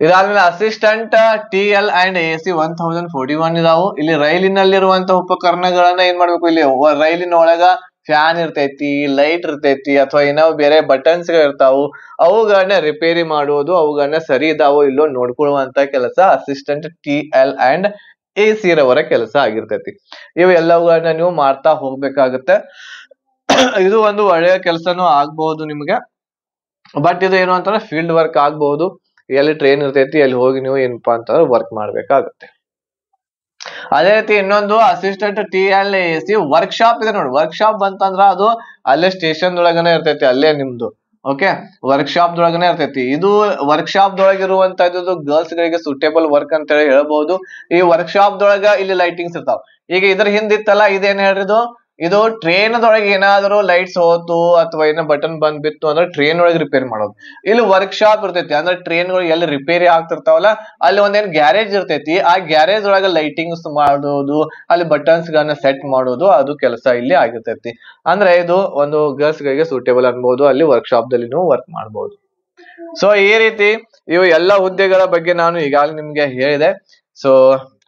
ಇದಾದ್ಮೇಲೆ ಅಸಿಸ್ಟೆಂಟ್ TL and AC 1041 ಇದಾವು. ಇಲ್ಲಿ ರೈಲಿನಲ್ಲಿರುವಂತಹ ಉಪಕರಣಗಳನ್ನ ಏನ್ ಮಾಡ್ಬೇಕು, ಇಲ್ಲಿ ರೈಲಿನ ಒಳಗ ಫ್ಯಾನ್ ಇರ್ತೈತಿ, ಲೈಟ್ ಇರ್ತೈತಿ, ಅಥವಾ ಏನೋ ಬೇರೆ ಬಟನ್ಸ್ ಗಳು ಇರ್ತಾವು, ಅವುಗಳನ್ನ ರಿಪೇರಿ ಮಾಡುವುದು, ಅವುಗಳನ್ನ ಸರಿ ಇದಾವೋ ಇಲ್ಲೋ ನೋಡ್ಕೊಳ್ಳುವಂತ ಕೆಲಸ ಅಸಿಸ್ಟೆಂಟ್ TL and AC ರವರ ಕೆಲಸ ಆಗಿರ್ತೈತಿ. ಇವು ಎಲ್ಲವುಗಳನ್ನ ನೀವು ಮಾಡ್ತಾ ಹೋಗ್ಬೇಕಾಗತ್ತೆ. ಇದು ಒಂದು ಒಳ್ಳೆಯ ಕೆಲಸನೂ ಆಗ್ಬಹುದು ನಿಮ್ಗೆ. ಬಟ್ ಇದು ಏನು ಅಂತಂದ್ರೆ ಫೀಲ್ಡ್ ವರ್ಕ್ ಆಗ್ಬಹುದು. ಎಲ್ಲಿ ಟ್ರೈನ್ ಇರ್ತೈತಿ ಅಲ್ಲಿ ಹೋಗಿ ನೀವು ಏನಪ್ಪಾ ಅಂತಂದ್ರೆ ವರ್ಕ್ ಮಾಡ್ಬೇಕಾಗತ್ತೆ. ಅದೇ ರೀತಿ ಇನ್ನೊಂದು ಅಸಿಸ್ಟೆಂಟ್ TLAC ವರ್ಕ್ಶಾಪ್ ಇದೆ ನೋಡಿ. ವರ್ಕ್ಶಾಪ್ ಬಂತಂದ್ರ ಅದು ಅಲ್ಲೇ ಸ್ಟೇಷನ್ ದೊಳಗನೆ ಇರ್ತೈತಿ, ಅಲ್ಲೇ ನಿಮ್ದು. ಓಕೆ, ವರ್ಕ್ಶಾಪ್ ದೊಳಗನೆ ಇರ್ತೈತಿ. ಇದು ವರ್ಕ್ಶಾಪ್ ದೊಳಗಿರುವಂತದ್ದು ಗರ್ಲ್ಸ್ ಗಳಿಗೆ ಸೂಟೇಬಲ್ ವರ್ಕ್ ಅಂತ ಹೇಳಿ ಹೇಳ್ಬಹುದು. ಈ ವರ್ಕ್ಶಾಪ್ ದೊಳಗ ಇಲ್ಲಿ ಲೈಟಿಂಗ್ಸ್ ಇರ್ತಾವ. ಈಗ ಇದ್ರ ಹಿಂದಿತ್ತಲ್ಲ, ಇದೇನ್ ಹೇಳ್ರಿದು ಇದು ಟ್ರೈನ್ದೊಳಗೆ ಏನಾದ್ರು ಲೈಟ್ಸ್ ಹೋತು ಅಥವಾ ಏನೋ ಬಟನ್ ಬಂದ್ ಬಿತ್ತು ಅಂದ್ರೆ ಟ್ರೈನ್ ಒಳಗೆ ರಿಪೇರಿ ಮಾಡೋದು. ಇಲ್ಲಿ ವರ್ಕ್ಶಾಪ್ ಇರ್ತೈತಿ, ಅಂದ್ರೆ ಟ್ರೈನ್ಗಳು ಎಲ್ಲಿ ರಿಪೇರಿ ಆಗ್ತಿರ್ತಾವಲ್ಲ ಅಲ್ಲಿ ಒಂದೇನ್ ಗ್ಯಾರೇಜ್ ಇರ್ತೈತಿ, ಆ ಗ್ಯಾರೇಜ್ ಒಳಗೆ ಲೈಟಿಂಗ್ಸ್ ಮಾಡೋದು, ಅಲ್ಲಿ ಬಟನ್ಸ್ ಗಳನ್ನ ಸೆಟ್ ಮಾಡೋದು, ಅದು ಕೆಲಸ ಇಲ್ಲಿ ಆಗಿರ್ತೈತಿ. ಅಂದ್ರೆ ಇದು ಒಂದು ಗರ್ಲ್ಸ್ ಗಳಿಗೆ ಸೂಟೇಬಲ್ ಅನ್ಬಹುದು, ಅಲ್ಲಿ ವರ್ಕ್ಶಾಪ್ ದಲ್ಲಿ ನೀವು ವರ್ಕ್ ಮಾಡಬಹುದು. ಸೊ ಈ ರೀತಿ ಇವು ಎಲ್ಲ ಹುದ್ದೆಗಳ ಬಗ್ಗೆ ನಾನು ಈಗಾಗಲೇ ನಿಮ್ಗೆ ಹೇಳಿದೆ. ಸೊ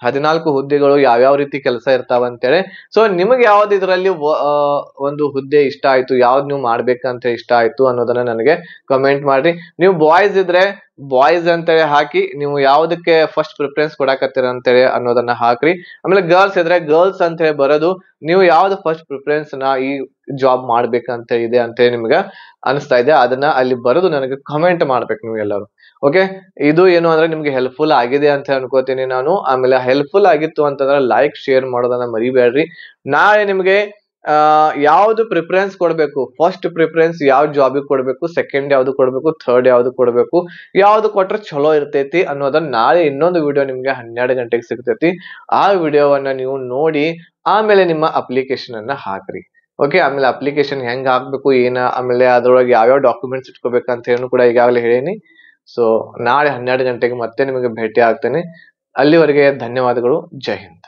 14 ಹುದ್ದೆಗಳು ಯಾವ್ಯಾವ ರೀತಿ ಕೆಲಸ ಇರ್ತಾವ ಅಂತೇಳಿ. ಸೊ ನಿಮಗೆ ಯಾವ್ದು ಇದರಲ್ಲಿ ಒಂದು ಹುದ್ದೆ ಇಷ್ಟ ಆಯ್ತು, ಯಾವ್ದು ನೀವು ಮಾಡ್ಬೇಕಂತ ಇಷ್ಟ ಆಯ್ತು ಅನ್ನೋದನ್ನ ನನಗೆ ಕಮೆಂಟ್ ಮಾಡ್ರಿ. ನೀವು ಬಾಯ್ಸ್ ಇದ್ರೆ ಬಾಯ್ಸ್ ಅಂತೇಳಿ ಹಾಕಿ, ನೀವು ಯಾವ್ದಕ್ಕೆ ಫಸ್ಟ್ ಪ್ರಿಫರೆನ್ಸ್ ಕೊಡಾಕತ್ತೀರ ಅಂತೇಳಿ ಅನ್ನೋದನ್ನ ಹಾಕ್ರಿ. ಆಮೇಲೆ ಗರ್ಲ್ಸ್ ಇದ್ರೆ ಗರ್ಲ್ಸ್ ಅಂತ ಹೇಳಿ ಬರೋದು, ನೀವು ಯಾವ್ದು ಫಸ್ಟ್ ಪ್ರಿಫರೆನ್ಸ್ ನಾ ಈ ಜಾಬ್ ಮಾಡ್ಬೇಕಂತ ಇದೆ ಅಂತೇಳಿ ನಿಮ್ಗೆ ಅನಿಸ್ತಾ ಇದೆ ಅದನ್ನ ಅಲ್ಲಿ ಬರೋದು ನನಗೆ ಕಮೆಂಟ್ ಮಾಡ್ಬೇಕು ನೀವು ಎಲ್ಲರೂ. ಓಕೆ, ಇದು ಏನು ಅಂದ್ರೆ ನಿಮ್ಗೆ ಹೆಲ್ಪ್ಫುಲ್ ಆಗಿದೆ ಅಂತ ಅನ್ಕೋತೀನಿ ನಾನು. ಆಮೇಲೆ ಹೆಲ್ಪ್ಫುಲ್ ಆಗಿತ್ತು ಅಂತಂದ್ರೆ ಲೈಕ್ ಶೇರ್ ಮಾಡೋದನ್ನ ಮರಿಬೇಡ್ರಿ. ನಾಳೆ ನಿಮ್ಗೆ ಯಾವ್ದು ಪ್ರಿಫರೆನ್ಸ್ ಕೊಡ್ಬೇಕು, ಫಸ್ಟ್ ಪ್ರಿಫರೆನ್ಸ್ ಯಾವ ಜಾಬಿಗೆ ಕೊಡ್ಬೇಕು, ಸೆಕೆಂಡ್ ಯಾವ್ದು ಕೊಡ್ಬೇಕು, ಥರ್ಡ್ ಯಾವ್ದು ಕೊಡ್ಬೇಕು, ಯಾವ್ದು ಕೊಟ್ರೆ ಚಲೋ ಇರ್ತೈತಿ ಅನ್ನೋದನ್ನ ನಾಳೆ ಇನ್ನೊಂದು ವಿಡಿಯೋ ನಿಮ್ಗೆ 12 ಗಂಟೆಗೆ ಸಿಗ್ತೈತಿ. ಆ ವಿಡಿಯೋವನ್ನ ನೀವು ನೋಡಿ ಆಮೇಲೆ ನಿಮ್ಮ ಅಪ್ಲಿಕೇಶನ್ ಅನ್ನ ಹಾಕ್ರಿ. ಓಕೆ, ಆಮೇಲೆ ಅಪ್ಲಿಕೇಶನ್ ಹೆಂಗ್ ಹಾಕ್ಬೇಕು ಏನ, ಆಮೇಲೆ ಅದ್ರೊಳಗೆ ಯಾವ್ಯಾವ ಡಾಕ್ಯುಮೆಂಟ್ಸ್ ಇಟ್ಕೋಬೇಕಂತ ಹೇಳಿ ಕೂಡ ಈಗಾಗಲೇ ಹೇಳೀನಿ. ಸೊ ನಾಳೆ 12 ಗಂಟೆಗೆ ಮತ್ತೆ ನಿಮಗೆ ಭೇಟಿ ಆಗ್ತೇನೆ. ಅಲ್ಲಿವರೆಗೆ ಧನ್ಯವಾದಗಳು. ಜೈ ಹಿಂದ್.